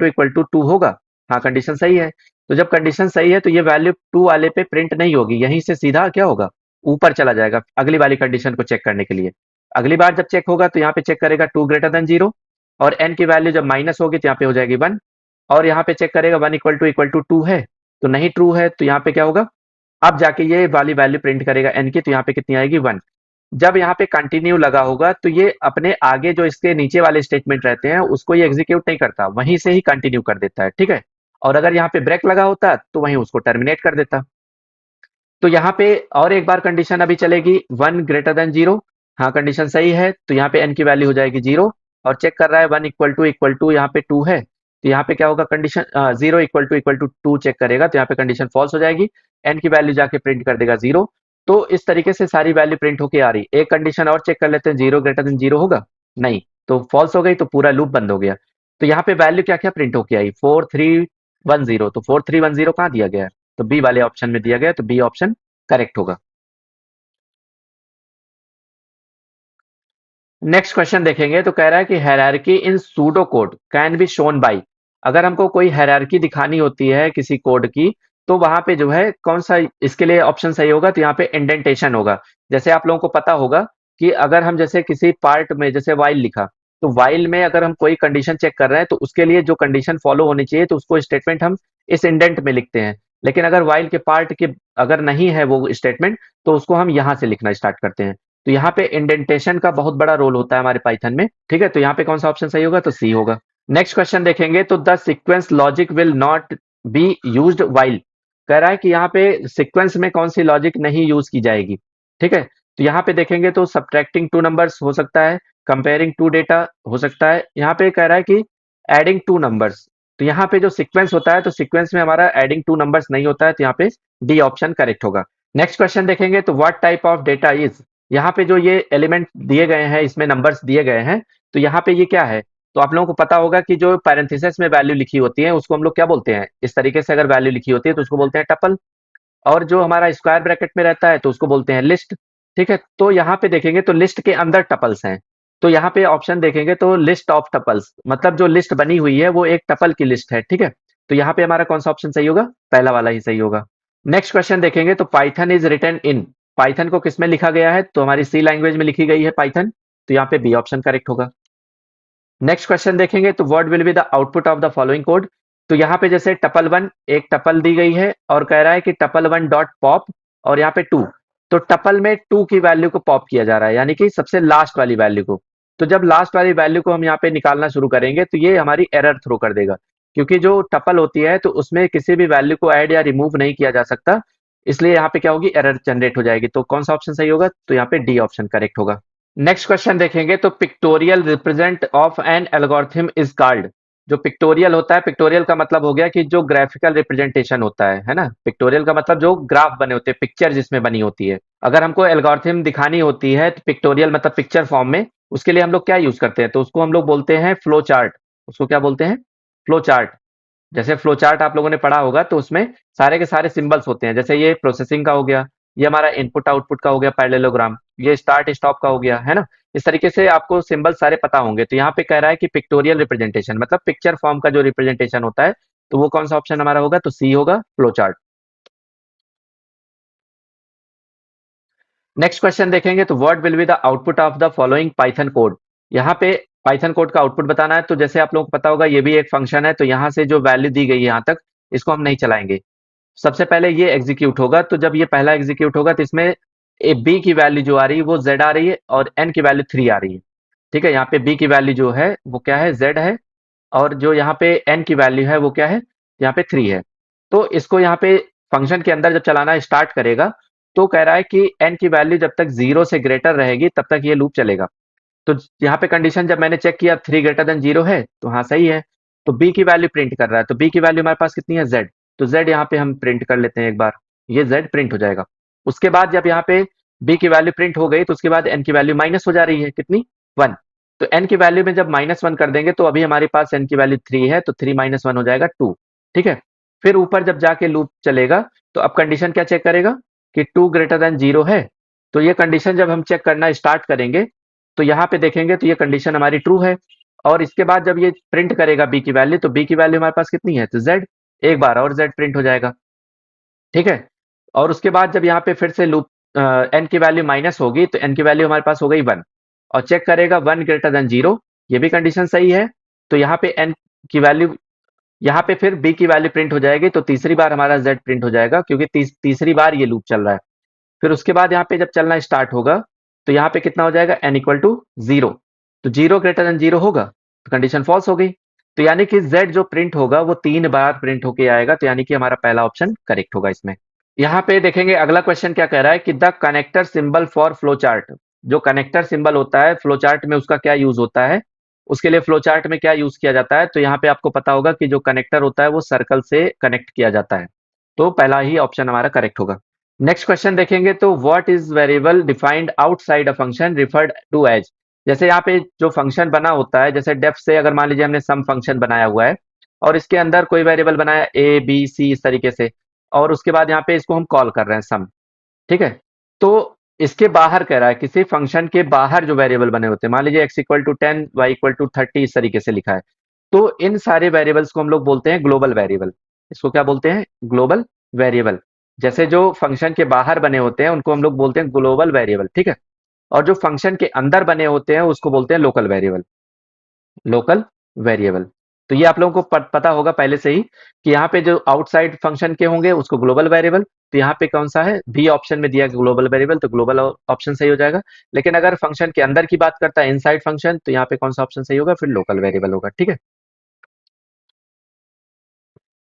[SPEAKER 1] इक्वल टू 2 होगा, हाँ कंडीशन सही है। तो जब कंडीशन सही है तो ये वैल्यू 2 वाले पे प्रिंट नहीं होगी, यहीं से सीधा क्या होगा, ऊपर चला जाएगा अगली वाली कंडीशन को चेक करने के लिए। अगली बार जब चेक होगा तो यहाँ पे चेक करेगा 2 ग्रेटर देन 0, और n की वैल्यू जब माइनस होगी तो यहाँ पे हो जाएगी 1, और यहाँ पे चेक करेगा 1 इक्वल टू 2 है, तो नहीं ट्रू है, तो यहाँ पे क्या होगा, अब जाके ये वाली वैल्यू प्रिंट करेगा n की, तो यहाँ पे कितनी आएगी 1। जब यहाँ पे कंटिन्यू लगा होगा तो ये अपने आगे जो इसके नीचे वाले स्टेटमेंट रहते हैं उसको ये एग्जीक्यूट नहीं करता, वहीं से ही कंटिन्यू कर देता है। ठीक है, और अगर यहाँ पे ब्रेक लगा होता तो वहीं उसको टर्मिनेट कर देता। तो यहाँ पे और एक बार कंडीशन अभी चलेगी 1 ग्रेटर देन 0, हाँ कंडीशन सही है, तो यहाँ पे n की वैल्यू हो जाएगी 0, और चेक कर रहा है 1 इक्वल टू यहाँ पे 2 है, तो यहाँ पे क्या होगा, कंडीशन 0 इक्वल टू 2 चेक करेगा तो यहाँ पे कंडीशन फॉल्स हो जाएगी, n की वैल्यू जाके प्रिंट कर देगा 0। तो इस तरीके से सारी वैल्यू प्रिंट होके आ रही। एक कंडीशन और चेक कर लेते हैं, 0 ग्रेटर देन 0 होगा, नहीं, तो फॉल्स हो गई, तो पूरा लूप बंद हो गया। तो यहाँ पे वैल्यू क्या क्या प्रिंट होके आई, 4310, तो 4310 कहाँ दिया गया है, तो बी वाले ऑप्शन में दिया गया, तो बी ऑप्शन करेक्ट होगा। नेक्स्ट क्वेश्चन देखेंगे तो कह रहा है कि hierarchy in pseudo code can be shown by. अगर हमको कोई हायरार्की दिखानी होती है किसी कोड की, तो वहां पे जो है कौन सा इसके लिए ऑप्शन सही होगा, तो यहाँ पे इंडेंटेशन होगा। जैसे आप लोगों को पता होगा कि अगर हम जैसे किसी पार्ट में जैसे वाइल लिखा, तो वाइल में अगर हम कोई कंडीशन चेक कर रहे हैं तो उसके लिए जो कंडीशन फॉलो होनी चाहिए तो उसको स्टेटमेंट हम इस इंडेंट में लिखते हैं। लेकिन अगर वाइल के पार्ट के अगर नहीं है वो स्टेटमेंट, तो उसको हम यहाँ से लिखना स्टार्ट करते हैं। तो यहाँ पे इंडेंटेशन का बहुत बड़ा रोल होता है हमारे पाइथन में। ठीक है, तो यहाँ पे कौन सा ऑप्शन सही होगा, तो सी होगा। नेक्स्ट क्वेश्चन देखेंगे तो the sequence logic will not be used while. कह रहा है कि यहाँ पे सीक्वेंस में कौन सी लॉजिक नहीं यूज की जाएगी। ठीक है, तो यहाँ पे देखेंगे तो सब्ट्रैक्टिंग टू नंबर्स हो सकता है, कंपेयरिंग टू डेटा हो सकता है। यहाँ पे कह रहा है कि एडिंग टू नंबर्स। तो यहाँ पे जो सीक्वेंस होता है तो सीक्वेंस में हमारा एडिंग टू नंबर्स नहीं होता है, तो यहाँ पे डी ऑप्शन करेक्ट होगा। नेक्स्ट क्वेश्चन देखेंगे तो what type of data is. यहाँ पे जो ये एलिमेंट दिए गए हैं, इसमें नंबर्स दिए गए हैं, तो यहाँ पे ये क्या है, तो आप लोगों को पता होगा कि जो पैरेंथेसिस में वैल्यू लिखी होती है उसको हम लोग क्या बोलते हैं, इस तरीके से अगर वैल्यू लिखी होती है तो उसको बोलते हैं टपल। और जो हमारा स्क्वायर ब्रैकेट में रहता है तो उसको बोलते हैं लिस्ट। ठीक है, तो यहाँ पे देखेंगे तो लिस्ट के अंदर टपल्स हैं। तो यहाँ पे ऑप्शन देखेंगे तो लिस्ट ऑफ टपल्स, मतलब जो लिस्ट बनी हुई है वो एक टपल की लिस्ट है। ठीक है, तो यहाँ पे हमारा कौन सा ऑप्शन सही होगा, पहला वाला ही सही होगा। नेक्स्ट क्वेश्चन देखेंगे तो Python is written in. Python को किसमें लिखा गया है, तो हमारी सी लैंग्वेज में लिखी गई है पाइथन, तो यहाँ पे बी ऑप्शन करेक्ट होगा। नेक्स्ट क्वेश्चन देखेंगे तो what will be the output of the following code. तो यहाँ पे जैसे टपल वन, एक टपल दी गई है और कह रहा है कि टपल वन डॉट पॉप, और यहाँ पे टू। तो टपल में टू की वैल्यू को पॉप किया जा रहा है, यानी कि सबसे लास्ट वाली वैल्यू को। तो जब लास्ट वाली वैल्यू को हम यहाँ पे निकालना शुरू करेंगे तो ये हमारी एरर थ्रो कर देगा, क्योंकि जो टपल होती है तो उसमें किसी भी वैल्यू को ऐड या रिमूव नहीं किया जा सकता। इसलिए यहाँ पे क्या होगी, एरर जनरेट हो जाएगी। तो कौन सा ऑप्शन सही होगा, तो यहाँ पे डी ऑप्शन करेक्ट होगा। नेक्स्ट क्वेश्चन देखेंगे तो pictorial represent of an algorithm is called. जो पिक्टोरियल होता है, पिक्टोरियल का मतलब हो गया कि जो ग्राफिकल रिप्रेजेंटेशन होता है ना। पिक्टोरियल का मतलब जो ग्राफ बने होते हैं, पिक्चर जिसमें बनी होती है। अगर हमको एल्गोरिथम दिखानी होती है तो पिक्टोरियल मतलब पिक्चर फॉर्म में, उसके लिए हम लोग क्या यूज करते हैं, तो उसको हम लोग बोलते हैं फ्लो चार्ट। उसको क्या बोलते हैं, फ्लो चार्ट। जैसे फ्लो चार्ट आप लोगों ने पढ़ा होगा तो उसमें सारे के सारे सिंबल्स होते हैं, जैसे ये प्रोसेसिंग का हो गया, ये हमारा इनपुट आउटपुट का हो गया पैरेललोग्राम, ये स्टार्ट स्टॉप का हो गया, है ना। इस तरीके से आपको सिंबल सारे पता होंगे। तो यहाँ पे कह रहा है कि पिक्टोरियल रिप्रेजेंटेशन मतलब पिक्चर फॉर्म का जो रिप्रेजेंटेशन होता है, तो वो कौन सा ऑप्शन हमारा होगा, तो सी होगा, फ्लो चार्ट। नेक्स्ट क्वेश्चन देखेंगे तो what will be the output of the following Python code. यहाँ पे पाइथन कोड का आउटपुट बताना है। तो जैसे आप लोगों को पता होगा ये भी एक फंक्शन है, तो यहाँ से जो वैल्यू दी गई है यहाँ तक, इसको हम नहीं चलाएंगे। सबसे पहले ये एग्जीक्यूट होगा, तो जब ये पहला एग्जीक्यूट होगा तो इसमें ए बी की वैल्यू जो आ रही है वो जेड आ रही है और एन की वैल्यू थ्री आ रही है। ठीक है, यहाँ पे बी की वैल्यू जो है वो क्या है, जेड है, और जो यहाँ पे एन की वैल्यू है वो क्या है, यहाँ पे थ्री है। तो इसको यहाँ पे फंक्शन के अंदर जब चलाना स्टार्ट करेगा, तो कह रहा है कि एन की वैल्यू जब तक जीरो से ग्रेटर रहेगी तब तक ये लूप चलेगा। तो यहाँ पे कंडीशन जब मैंने चेक किया थ्री ग्रेटर देन जीरो है, तो हाँ सही है। तो बी की वैल्यू प्रिंट कर रहा है, तो बी की वैल्यू हमारे पास कितनी है, जेड। तो जेड यहाँ पे हम प्रिंट कर लेते हैं एक बार, ये जेड प्रिंट हो जाएगा। उसके बाद जब यहाँ पे बी की वैल्यू प्रिंट हो गई तो उसके बाद एन की वैल्यू माइनस हो जा रही है, कितनी, वन। तो एन की वैल्यू में जब माइनस वन कर देंगे तो अभी हमारे पास एन की वैल्यू थ्री है, तो थ्री माइनस वन हो जाएगा टू। ठीक है, फिर ऊपर जब जाके लूप चलेगा तो अब कंडीशन क्या चेक करेगा कि टू ग्रेटर देन जीरो है। तो ये कंडीशन जब हम चेक करना स्टार्ट करेंगे तो यहाँ पे देखेंगे तो ये कंडीशन हमारी ट्रू है। और इसके बाद जब ये प्रिंट करेगा बी की वैल्यू, तो बी की वैल्यू हमारे पास कितनी है, तो जेड। एक बार और जेड प्रिंट हो जाएगा। ठीक है, और उसके बाद जब यहाँ पे फिर से लूप एन की वैल्यू माइनस होगी तो एन की वैल्यू हमारे पास हो गई वन, और चेक करेगा वन ग्रेटर देन जीरो, ये भी कंडीशन सही है। तो यहाँ पे एन की वैल्यू, यहाँ पे फिर बी की वैल्यू प्रिंट हो जाएगी, तो तीसरी बार हमारा जेड प्रिंट हो जाएगा, क्योंकि तीसरी बार ये लूप चल रहा है। फिर उसके बाद यहाँ पे जब चलना स्टार्ट होगा तो यहाँ पे कितना हो जाएगा, एन इक्वल टू जीरो। तो जीरो ग्रेटर देन जीरो होगा, तो कंडीशन फॉल्स हो गई। तो यानी कि जेड जो प्रिंट होगा वो तीन बार प्रिंट होके आएगा, तो यानी कि हमारा पहला ऑप्शन करेक्ट होगा इसमें। यहाँ पे देखेंगे अगला क्वेश्चन क्या कह रहा है कि the connector symbol for flow chart. जो कनेक्टर सिंबल होता है फ्लो चार्ट में उसका क्या यूज होता है, उसके लिए फ्लो चार्ट में क्या यूज किया जाता है। तो यहाँ पे आपको पता होगा कि जो कनेक्टर होता है वो सर्कल से कनेक्ट किया जाता है, तो पहला ही ऑप्शन हमारा करेक्ट होगा। नेक्स्ट क्वेश्चन देखेंगे तो what is variable defined outside a function referred to as. जैसे यहाँ पे जो फंक्शन बना होता है, जैसे डेफ से अगर मान लीजिए हमने सम फंक्शन बनाया हुआ है और इसके अंदर कोई वेरिएबल बनाया ए बी सी इस तरीके से, और उसके बाद यहाँ पे इसको हम कॉल कर रहे हैं सम, ठीक है। तो इसके बाहर कह रहा है किसी फंक्शन के बाहर जो वेरिएबल बने होते हैं, मान लीजिए x equal to 10 y equal to 30 इस तरीके से लिखा है, तो इन सारे वेरिएबल्स को हम लोग बोलते हैं ग्लोबल वेरिएबल। इसको क्या बोलते हैं? Global variable. जैसे जो फंक्शन के बाहर बने होते हैं उनको हम लोग बोलते हैं ग्लोबल वेरिएबल, ठीक है। और जो फंक्शन के अंदर बने होते हैं उसको बोलते हैं लोकल वेरिएबल, लोकल वेरिएबल। तो ये आप लोगों को पता होगा पहले से ही कि यहाँ पे जो आउटसाइड फंक्शन के होंगे उसको ग्लोबल वेरिएबल, तो यहाँ पे कौन सा है, बी ऑप्शन में दिया ग्लोबल वेरिएबल, तो ग्लोबल ऑप्शन सही हो जाएगा। लेकिन अगर फंक्शन के अंदर की बात करता है इनसाइड फंक्शन, तो यहाँ पे कौन सा ऑप्शन सही होगा, फिर लोकल वेरिएबल होगा, ठीक है।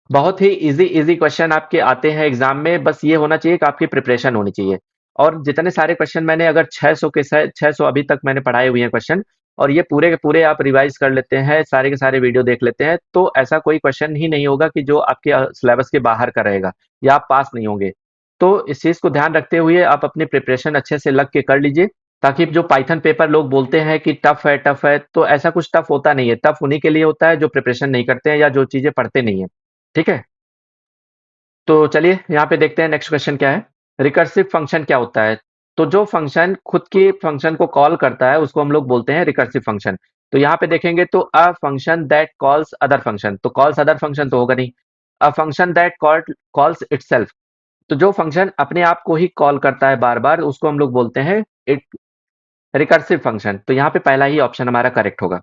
[SPEAKER 1] बहुत ही इजी इजी क्वेश्चन आपके आते हैं एग्जाम में, बस ये होना चाहिए कि आपकी प्रिपरेशन होनी चाहिए। और जितने सारे क्वेश्चन मैंने अगर 600 के 600 अभी तक मैंने पढ़ाए हुए हैं क्वेश्चन, और ये पूरे के पूरे आप रिवाइज कर लेते हैं, सारे के सारे वीडियो देख लेते हैं, तो ऐसा कोई क्वेश्चन ही नहीं होगा कि जो आपके सिलेबस के बाहर का रहेगा या आप पास नहीं होंगे। तो इस चीज को ध्यान रखते हुए आप अपनी प्रिपरेशन अच्छे से लग के कर लीजिए, ताकि जो पाइथन पेपर लोग बोलते हैं कि टफ है, तो ऐसा कुछ टफ होता नहीं है। टफ उन्हीं के लिए होता है जो प्रिपरेशन नहीं करते हैं या जो चीजें पढ़ते नहीं है, ठीक है। तो चलिए यहाँ पे देखते हैं नेक्स्ट क्वेश्चन क्या है। रिकर्सिव फंक्शन क्या होता है? तो जो फंक्शन खुद के फंक्शन को कॉल करता है उसको हम लोग बोलते हैं रिकर्सिव फंक्शन। तो यहाँ पे देखेंगे तो a function that calls other function, तो कॉल्स अदर फंक्शन तो होगा नहीं। A function that calls itself, तो जो फंक्शन अपने आप को ही कॉल करता है बार बार उसको हम लोग बोलते हैं इट रिकर्सिव फंक्शन। तो यहाँ पे पहला ही ऑप्शन हमारा करेक्ट होगा।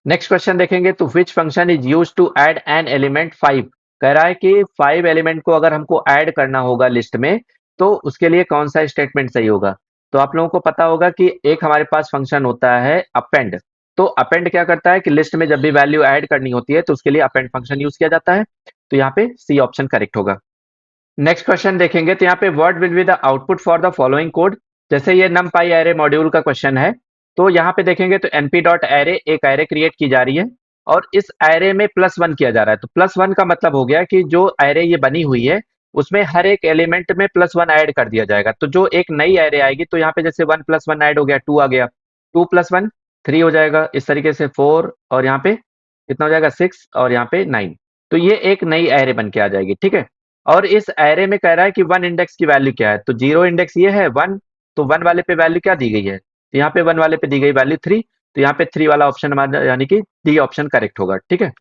[SPEAKER 1] नेक्स्ट क्वेश्चन देखेंगे तो which function is use to add an element 5। कह रहा है कि 5 एलिमेंट को अगर हमको ऐड करना होगा लिस्ट में, तो उसके लिए कौन सा स्टेटमेंट सही होगा। तो आप लोगों को पता होगा कि एक हमारे पास फंक्शन होता है अपेंड। तो अपेंड क्या करता है कि लिस्ट में जब भी वैल्यू ऐड करनी होती है तो उसके लिए अपेंड फंक्शन यूज किया जाता है। तो यहाँ पे सी ऑप्शन करेक्ट होगा। नेक्स्ट क्वेश्चन देखेंगे तो यहाँ पे what will be the output for the following code. जैसे ये numpy एरे मॉड्यूल का क्वेश्चन है, तो यहाँ पे देखेंगे तो np डॉट एरे एक एरे क्रिएट की जा रही है और इस एरे में +1 किया जा रहा है। तो +1 का मतलब हो गया कि जो एरे ये बनी हुई है उसमें हर एक एलिमेंट में +1 ऐड कर दिया जाएगा। तो जो एक नई एरे आएगी तो यहाँ पे जैसे 1 + 1 ऐड हो गया 2 आ गया, 2 + 1 3 हो जाएगा, इस तरीके से 4 और यहाँ पे कितना हो जाएगा 6 और यहाँ पे 9। तो ये एक नई एरे बन के आ जाएगी, ठीक है। और इस एरे में कह रहा है कि 1 इंडेक्स की वैल्यू क्या है, तो 0 इंडेक्स ये है 1, तो 1 वाले पे वैल्यू क्या दी गई है, तो यहाँ पे 1 वाले पे दी गई वैल्यू 3, तो यहाँ पे 3 वाला ऑप्शन हमारा यानी कि डी ऑप्शन करेक्ट होगा, ठीक है।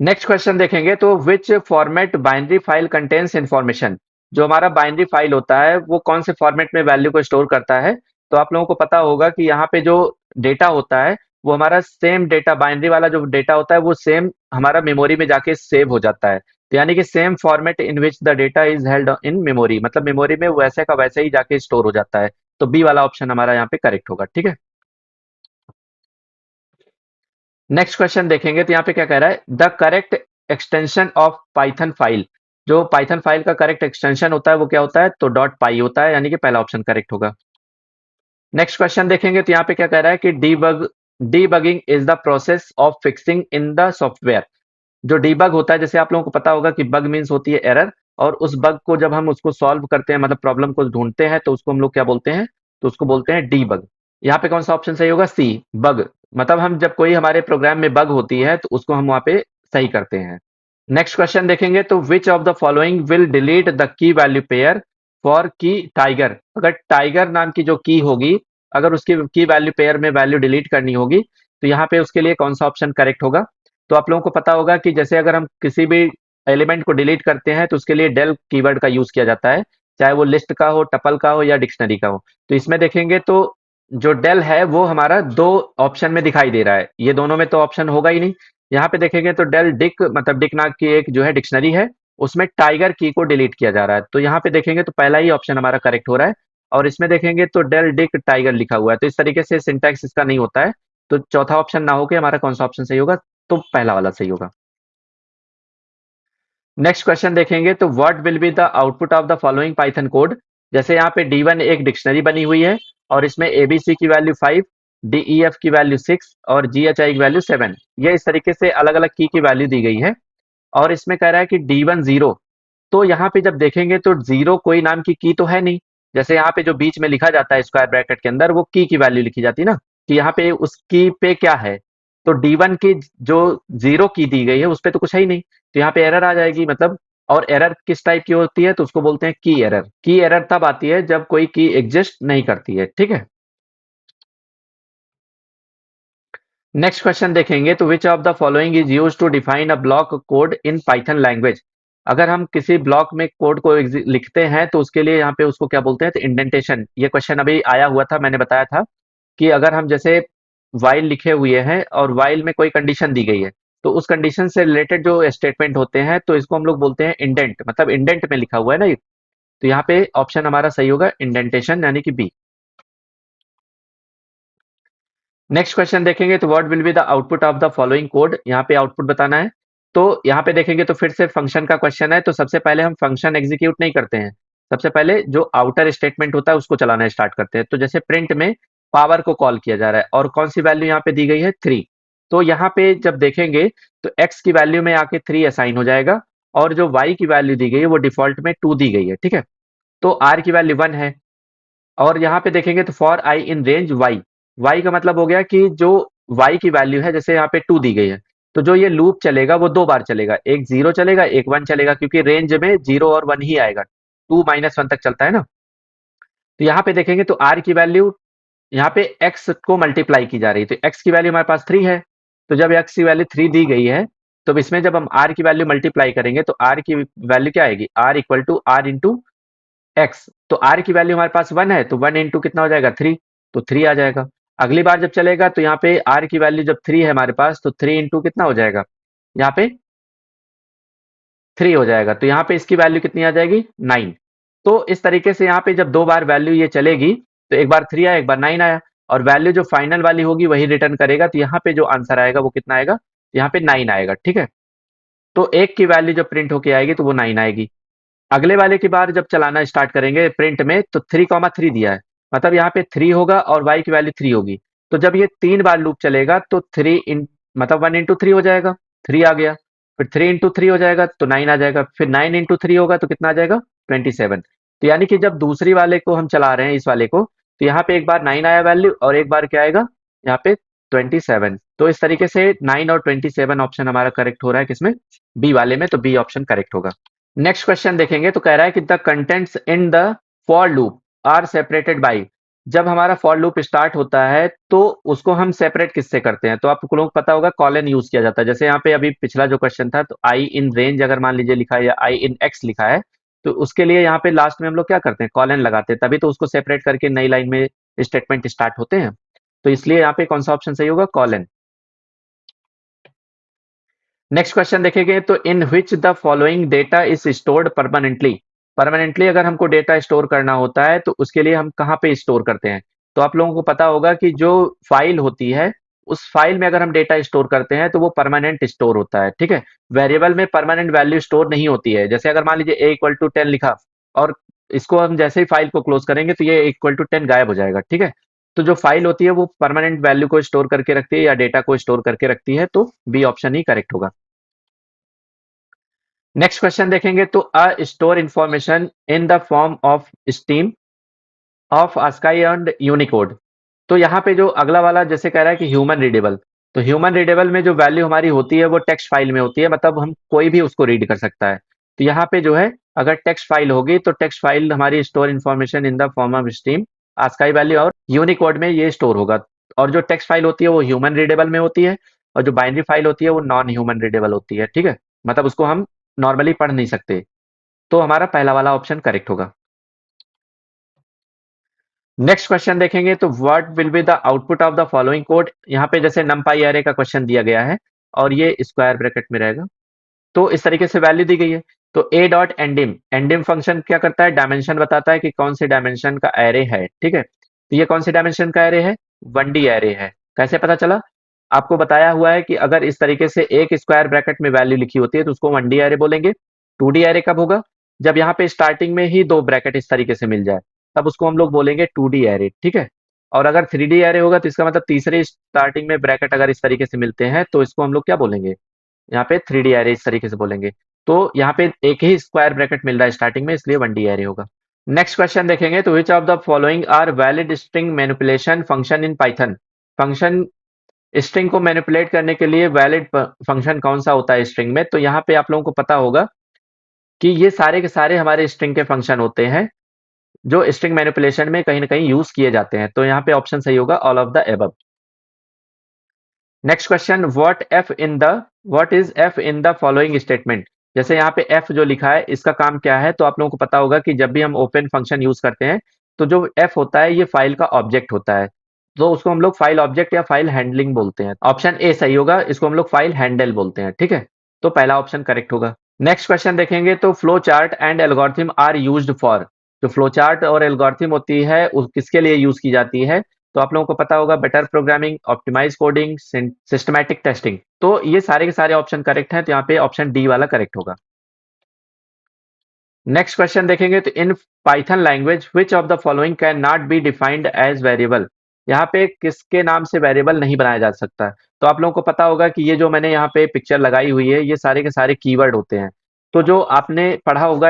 [SPEAKER 1] नेक्स्ट क्वेश्चन देखेंगे तो विच format binary file contains information. जो हमारा बाइनरी फाइल होता है वो कौन से फॉर्मेट में वैल्यू को स्टोर करता है। तो आप लोगों को पता होगा कि यहाँ पे जो डेटा होता है वो हमारा सेम डेटा, बाइनरी वाला जो डेटा होता है वो सेम हमारा मेमोरी में जाके सेव हो जाता है। तो यानी कि same format in which the data is held in memory, मतलब मेमोरी में वैसे का वैसे ही जाके स्टोर हो जाता है। तो बी वाला ऑप्शन हमारा यहाँ पे करेक्ट होगा, ठीक है। नेक्स्ट क्वेश्चन देखेंगे तो यहाँ पे क्या कह रहा है, the correct extension of Python file. जो पाइथन फाइल का करेक्ट एक्सटेंशन होता है वो क्या होता है, तो डॉट पाई होता है, यानी कि पहला ऑप्शन करेक्ट होगा। नेक्स्ट क्वेश्चन देखेंगे तो यहाँ पे क्या कह रहा है कि debugging is the process of fixing in the software. जो डीबग होता है, जैसे आप लोगों को पता होगा कि बग मीन्स होती है एरर, और उस बग को जब हम उसको सॉल्व करते हैं, मतलब प्रॉब्लम को ढूंढते हैं, तो उसको हम लोग क्या बोलते हैं, तो उसको बोलते हैं डीबग। यहाँ पे कौन सा ऑप्शन सही होगा, सी बग। मतलब हम जब कोई हमारे प्रोग्राम में बग होती है तो उसको हम वहां पे सही करते हैं। नेक्स्ट क्वेश्चन देखेंगे तो which of the following will delete the key value pair for की टाइगर। अगर टाइगर नाम की जो की होगी, अगर उसकी की वैल्यू पेयर में वैल्यू डिलीट करनी होगी, तो यहाँ पे उसके लिए कौन सा ऑप्शन करेक्ट होगा। तो आप लोगों को पता होगा कि जैसे अगर हम किसी भी एलिमेंट को डिलीट करते हैं तो उसके लिए डेल कीवर्ड का यूज किया जाता है, चाहे वो लिस्ट का हो, टपल का हो या डिक्शनरी का हो। तो इसमें देखेंगे तो जो डेल है वो हमारा दो ऑप्शन में दिखाई दे रहा है, ये दोनों में तो ऑप्शन होगा ही नहीं। यहाँ पे देखेंगे तो डेल डिक, मतलब डिक नाम की एक जो है डिक्शनरी है, उसमें टाइगर की को डिलीट किया जा रहा है। तो यहाँ पे देखेंगे तो पहला ही ऑप्शन हमारा करेक्ट हो रहा है। और इसमें देखेंगे तो डेल डिक टाइगर लिखा हुआ है, तो इस तरीके से सिंटैक्स इसका नहीं होता है। तो चौथा ऑप्शन ना होके हमारा कौन सा ऑप्शन सही होगा, तो पहला वाला सही होगा। नेक्स्ट क्वेश्चन देखेंगे तो what will be the output of the following Python code. जैसे यहाँ पे D1 एक डिक्शनरी बनी हुई है और इसमें ABC की वैल्यू 5, DEF की वैल्यू 6 और GHI की वैल्यू 7, ये इस तरीके से अलग अलग की वैल्यू दी गई है। और इसमें कह रहा है कि D1 0, तो यहाँ पे जब देखेंगे तो 0 कोई नाम की तो है नहीं। जैसे यहाँ पे जो बीच में लिखा जाता है स्क्वायर ब्रैकेट के अंदर, वो की वैल्यू लिखी जाती है ना, कि यहाँ पे उस की पे क्या है, तो D1 की जो 0 की दी गई है उस पे तो कुछ है ही नहीं, तो यहाँ पे एरर आ जाएगी मतलब। और एरर किस टाइप की होती है तो उसको बोलते हैं की एरर। की एरर तब आती है जब कोई की एग्जिस्ट नहीं करती है, ठीक है। नेक्स्ट क्वेश्चन देखेंगे तो which of the following is used to define a block code in Python language. अगर हम किसी ब्लॉक में कोड को लिखते हैं तो उसके लिए यहाँ पे उसको क्या बोलते हैं, तो इंडेंटेशन। ये क्वेश्चन अभी आया हुआ था, मैंने बताया था कि अगर हम जैसे वाइल लिखे हुए हैं और वाइल में कोई कंडीशन दी गई है, तो उस कंडीशन से रिलेटेड जो स्टेटमेंट होते हैं तो इसको हम लोग बोलते हैं इंडेंट, मतलब इंडेंट में लिखा हुआ है ना ये। तो यहाँ पे ऑप्शन हमारा सही होगा इंडेंटेशन, यानी कि बी। नेक्स्ट क्वेश्चन देखेंगे तो what will be the output of the following code. यहाँ पे आउटपुट बताना है। तो यहाँ पे देखेंगे तो फिर से फंक्शन का क्वेश्चन है, तो सबसे पहले हम फंक्शन एग्जीक्यूट नहीं करते हैं। सबसे पहले जो आउटर स्टेटमेंट होता है उसको चलाना स्टार्ट करते हैं। तो जैसे प्रिंट में पावर को कॉल किया जा रहा है और कौन सी वैल्यू यहाँ पे दी गई है, 3। तो यहाँ पे जब देखेंगे तो x की वैल्यू में आके 3 असाइन हो जाएगा, और जो y की वैल्यू दी गई है वो डिफॉल्ट में 2 दी गई है, ठीक है। तो r की वैल्यू 1 है। और यहाँ पे देखेंगे तो for i in range y, y का मतलब हो गया कि जो वाई की वैल्यू है, जैसे यहाँ पे 2 दी गई है, तो जो ये लूप चलेगा वो 2 बार चलेगा, एक 0 चलेगा एक 1 चलेगा, क्योंकि रेंज में 0 और 1 ही आएगा, 2 - 1 तक चलता है ना। तो यहाँ पे देखेंगे तो आर की वैल्यू यहाँ पे एक्स को मल्टीप्लाई की जा रही है, तो एक्स की वैल्यू हमारे पास 3 है। तो जब एक्स की वैल्यू 3 दी गई है, तो इसमें जब हम आर की वैल्यू मल्टीप्लाई करेंगे तो आर की वैल्यू क्या आएगी, r equal to r into x. तो आर की वैल्यू हमारे पास 1 है, तो 1 इंटू कितना हो जाएगा, 3। तो 3 आ जाएगा। अगली बार जब चलेगा तो यहाँ पे आर की वैल्यू जब 3 है हमारे पास, तो 3 इंटू कितना हो जाएगा, यहाँ पे 3 हो जाएगा। तो यहाँ पे इसकी वैल्यू कितनी आ जाएगी, 9। तो इस तरीके से यहाँ पे जब 2 बार वैल्यू ये चलेगी, तो एक बार 3 आया एक बार 9 आया, और वैल्यू जो फाइनल वाली होगी वही रिटर्न करेगा। तो यहाँ पे जो आंसर आएगा वो कितना आएगा, यहाँ पे 9 आएगा, ठीक है। तो एक की वैल्यू जब प्रिंट होके आएगी तो वो 9 आएगी। अगले वाले की बार जब चलाना स्टार्ट करेंगे प्रिंट में, तो 3,3 दिया है, मतलब यहाँ पे 3 होगा और y की वैल्यू 3 होगी। तो जब ये 3 बार लूप चलेगा तो 3 इन मतलब 1 इंटू 3 हो जाएगा, 3 आ गया। फिर 3 इंटू 3 हो जाएगा तो 9 आ जाएगा, फिर 9 इंटू 3 होगा तो कितना आ जाएगा, 27। तो यानी कि जब दूसरी वाले को हम चला रहे हैं, इस वाले को, तो यहाँ पे एक बार 9 आया वैल्यू और एक बार क्या आएगा, यहाँ पे 27। तो इस तरीके से 9 और 27 ऑप्शन हमारा करेक्ट हो रहा है किसमें, बी वाले में, तो बी ऑप्शन करेक्ट होगा। नेक्स्ट क्वेश्चन देखेंगे तो कह रहा है कि the contents in the for loop are separated by. जब हमारा फॉर लूप स्टार्ट होता है तो उसको हम सेपरेट किससे करते हैं, तो आपको लोग पता होगा कॉलन यूज किया जाता है। जैसे यहाँ पे अभी पिछला जो क्वेश्चन था, तो आई इन रेंज अगर मान लीजिए लिखा है या आई इन एक्स लिखा है, तो उसके लिए यहाँ पे लास्ट में हम लोग क्या करते हैं, कॉलन लगाते हैं, तभी तो उसको सेपरेट करके नई लाइन में स्टेटमेंट स्टार्ट होते हैं। तो इसलिए यहाँ पे कौन सा ऑप्शन सही होगा, कॉलन। नेक्स्ट क्वेश्चन देखेंगे तो in which the following data is stored permanently. Permanently अगर हमको डेटा स्टोर करना होता है तो उसके लिए हम कहाँ पे स्टोर करते हैं। तो आप लोगों को पता होगा कि जो फाइल होती है, उस फाइल में अगर हम डेटा स्टोर करते हैं तो वो परमानेंट स्टोर होता है, ठीक है। वेरिएबल में परमानेंट वैल्यू स्टोर नहीं होती है। जैसे अगर मान लीजिए ए इक्वल टू 10 लिखा, और इसको हम जैसे ही फाइल को क्लोज करेंगे तो ये इक्वल टू 10 गायब हो जाएगा, ठीक है। तो जो फाइल होती है वो परमानेंट वैल्यू को स्टोर करके रखती है या डेटा को स्टोर करके रखती है, तो बी ऑप्शन ही करेक्ट होगा। नेक्स्ट क्वेश्चन देखेंगे तो a store information in the form of steam of ASCII and Unicode. तो यहाँ पे जो अगला वाला जैसे कह रहा है कि ह्यूमन रीडेबल, तो ह्यूमन रीडेबल में जो वैल्यू हमारी होती है वो टेक्स्ट फाइल में होती है, मतलब हम कोई भी उसको रीड कर सकता है। तो यहाँ पे जो है अगर टेक्स्ट फाइल होगी तो टेक्स्ट फाइल हमारी store information in the form of stream ASCII value और यूनिकोड में ये स्टोर होगा। और जो टेक्स्ट फाइल होती है वो ह्यूमन रीडेबल में होती है, और जो बाइनरी फाइल होती है वो नॉन ह्यूमन रीडेबल होती है, ठीक है। मतलब उसको हम नॉर्मली पढ़ नहीं सकते। तो हमारा पहला वाला ऑप्शन करेक्ट होगा। नेक्स्ट क्वेश्चन देखेंगे तो what will be the output of the following code. यहाँ पे जैसे नमपाई एरे का क्वेश्चन दिया गया है और ये स्क्वायर ब्रैकेट में रहेगा, तो इस तरीके से वैल्यू दी गई है। तो ए डॉट एंडिम, एंडिम फंक्शन क्या करता है, डायमेंशन बताता है कि कौन से डायमेंशन का एरे है, ठीक है। तो ये कौन से डायमेंशन का एरे है, 1D एरे है। कैसे पता चला, आपको बताया हुआ है कि अगर इस तरीके से एक स्क्वायर ब्रैकेट में वैल्यू लिखी होती है तो उसको 1D एरे बोलेंगे। 2D एरे कब होगा, जब यहाँ पे स्टार्टिंग में ही 2 ब्रैकेट इस तरीके से मिल जाए, तब उसको हम लोग बोलेंगे 2D एरे, ठीक है। और अगर 3D एरे होगा तो इसका मतलब तीसरे स्टार्टिंग में ब्रैकेट अगर इस तरीके से मिलते हैं तो इसको हम लोग क्या बोलेंगे, यहाँ पे 3D एरे इस तरीके से बोलेंगे। तो यहाँ पे एक ही स्क्वायर ब्रैकेट मिल रहा है स्टार्टिंग में, इसलिए 1D एरे होगा। नेक्स्ट क्वेश्चन देखेंगे तो which of the following are valid string manipulation function in Python. Function string को मैनिपुलेट करने के लिए वैलिड फंक्शन कौन सा होता है स्ट्रिंग में, तो यहाँ पे आप लोगों को पता होगा कि ये सारे के सारे हमारे स्ट्रिंग के फंक्शन होते हैं जो स्ट्रिंग मैनिपुलेशन में कहीं ना कहीं यूज किए जाते हैं। तो यहाँ पे ऑप्शन सही होगा all of the above. Next question, what is F in the following statement. जैसे यहाँ पे एफ जो लिखा है इसका काम क्या है, तो आप लोगों को पता होगा कि जब भी हम ओपन फंक्शन यूज करते हैं तो जो एफ होता है ये फाइल का ऑब्जेक्ट होता है, तो उसको हम लोग फाइल ऑब्जेक्ट या फाइल हैंडलिंग बोलते हैं। ऑप्शन ए सही होगा, इसको हम लोग फाइल हैंडल बोलते हैं। ठीक है, तो पहला ऑप्शन करेक्ट होगा। नेक्स्ट क्वेश्चन देखेंगे तो flow chart and algorithm are used for. जो फ्लो चार्ट और एल्गोरिथम होती है किसके लिए यूज की जाती है, तो आप लोगों को पता होगा better programming, optimize coding, systematic testing. तो ये सारे के सारे ऑप्शन करेक्ट हैं, तो यहाँ पे ऑप्शन डी वाला करेक्ट होगा। नेक्स्ट क्वेश्चन देखेंगे तो in Python language which of the following can not be defined as variable. यहाँ पे किसके नाम से वेरिएबल नहीं बनाया जा सकता। तो आप लोगों को पता होगा कि ये जो मैंने यहाँ पे पिक्चर लगाई हुई है ये सारे के सारे कीवर्ड होते हैं। तो जो आपने पढ़ा होगा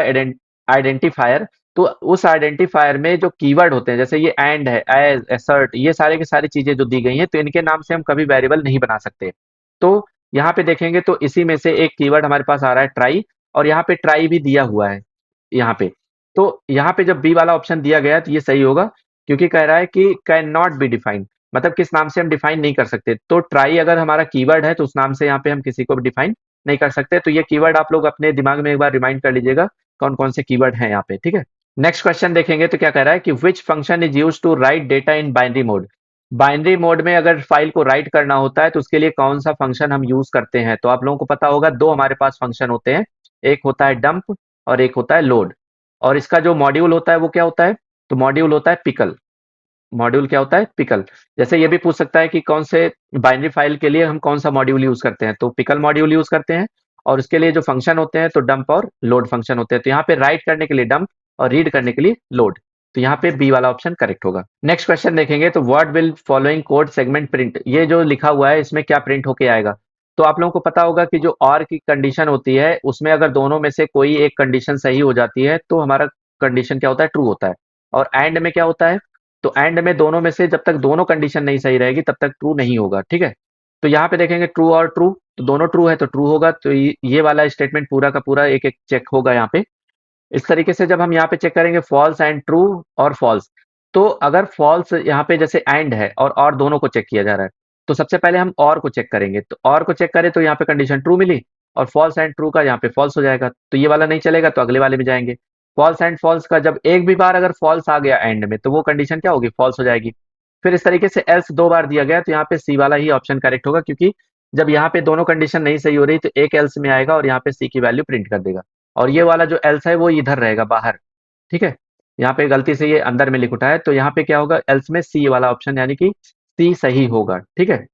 [SPEAKER 1] आइडेंटिफायर, तो उस आइडेंटिफायर में जो कीवर्ड होते हैं जैसे ये एंड है, एज, एसर्ट, ये सारे की सारी चीजें जो दी गई हैं तो इनके नाम से हम कभी वेरिएबल नहीं बना सकते। तो यहाँ पे देखेंगे तो इसी में से एक कीवर्ड हमारे पास आ रहा है ट्राई, और यहाँ पे ट्राई भी दिया हुआ है यहाँ पे। तो यहाँ पे जब बी वाला ऑप्शन दिया गया तो ये सही होगा, क्योंकि कह रहा है कि कैन नॉट बी डिफाइंड, मतलब किस नाम से हम डिफाइन नहीं कर सकते। तो ट्राई अगर हमारा कीवर्ड है तो उस नाम से यहाँ पे हम किसी को भी डिफाइन नहीं कर सकते। तो ये कीवर्ड आप लोग अपने दिमाग में एक बार रिमाइंड कर लीजिएगा कौन कौन से कीवर्ड हैं यहाँ पे। ठीक है, नेक्स्ट क्वेश्चन देखेंगे तो क्या कह रहा है कि which function is use to write data in binary mode. Binary mode में अगर फाइल को राइट करना होता है तो उसके लिए कौन सा फंक्शन हम यूज करते हैं। तो आप लोगों को पता होगा दो हमारे पास फंक्शन होते हैं, एक होता है डंप और एक होता है लोड। और इसका जो मॉड्यूल होता है वो क्या होता है, तो मॉड्यूल होता है पिकल। मॉड्यूल क्या होता है, पिकल। जैसे ये भी पूछ सकता है कि कौन से बाइनरी फाइल के लिए हम कौन सा मॉड्यूल यूज करते हैं, तो पिकल मॉड्यूल यूज करते हैं। और उसके लिए जो फंक्शन होते हैं तो डंप और लोड फंक्शन होते हैं। तो यहाँ पे राइट करने के लिए डंप और रीड करने के लिए लोड। तो यहाँ पे बी वाला ऑप्शन करेक्ट होगा। नेक्स्ट क्वेश्चन देखेंगे तो what will following code segment print. ये जो लिखा हुआ है इसमें क्या प्रिंट होके आएगा। तो आप लोगों को पता होगा कि जो और की कंडीशन होती है उसमें अगर दोनों में से कोई एक कंडीशन सही हो जाती है तो हमारा कंडीशन क्या होता है, ट्रू होता है। और एंड में क्या होता है, तो एंड में दोनों में से जब तक दोनों कंडीशन नहीं सही रहेगी तब तक ट्रू नहीं होगा। ठीक है, तो यहाँ पे देखेंगे ट्रू और ट्रू, तो दोनों ट्रू है तो ट्रू होगा। तो ये वाला स्टेटमेंट पूरा का पूरा एक एक चेक होगा यहाँ पे। इस तरीके से जब हम यहाँ पे चेक करेंगे फॉल्स एंड ट्रू और फॉल्स, तो अगर फॉल्स यहाँ पे जैसे एंड है और दोनों को चेक किया जा रहा है, तो सबसे पहले हम और को चेक करेंगे। तो और को चेक करें तो यहाँ पे कंडीशन ट्रू मिली, और फॉल्स एंड ट्रू का यहाँ पे फॉल्स हो जाएगा, तो ये वाला नहीं चलेगा तो अगले वाले में जाएंगे। फॉल्स एंड फॉल्स का जब एक भी बार अगर फॉल्स आ गया एंड में तो वो कंडीशन क्या होगी, फॉल्स हो जाएगी। फिर इस तरीके से एल्स दो बार दिया गया तो यहाँ पे सी वाला ही ऑप्शन करेक्ट होगा, क्योंकि जब यहाँ पे दोनों कंडीशन नहीं सही हो रही तो एक एल्स में आएगा और यहाँ पे सी की वैल्यू प्रिंट कर देगा। और ये वाला जो एल्स है वो इधर रहेगा बाहर। ठीक है, यहाँ पे गलती से ये अंदर में लिख उठा है, तो यहाँ पे क्या होगा, एल्स में सी वाला ऑप्शन यानी कि सी सही होगा। ठीक है,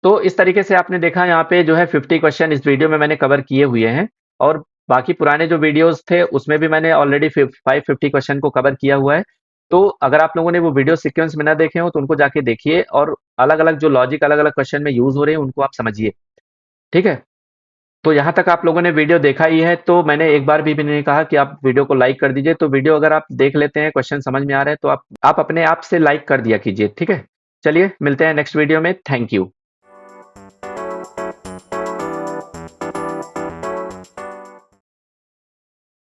[SPEAKER 1] तो इस तरीके से आपने देखा यहाँ पे जो है 50 क्वेश्चन इस वीडियो में मैंने कवर किए हुए हैं। और बाकी पुराने जो वीडियोस थे उसमें भी मैंने ऑलरेडी 550 क्वेश्चन को कवर किया हुआ है। तो अगर आप लोगों ने वो वीडियो सीक्वेंस में ना देखे हो तो उनको जाके देखिए, और अलग अलग जो लॉजिक अलग अलग क्वेश्चन में यूज हो रहे हैं उनको आप समझिए। ठीक है, तो यहाँ तक आप लोगों ने वीडियो देखा ही है, तो मैंने एक बार भी नहीं कहा कि आप वीडियो को लाइक कर दीजिए। तो वीडियो अगर आप देख लेते हैं, क्वेश्चन समझ में आ रहे हैं, तो आप अपने आप से लाइक कर दिया कीजिए। ठीक है, चलिए मिलते हैं नेक्स्ट वीडियो में। Thank you.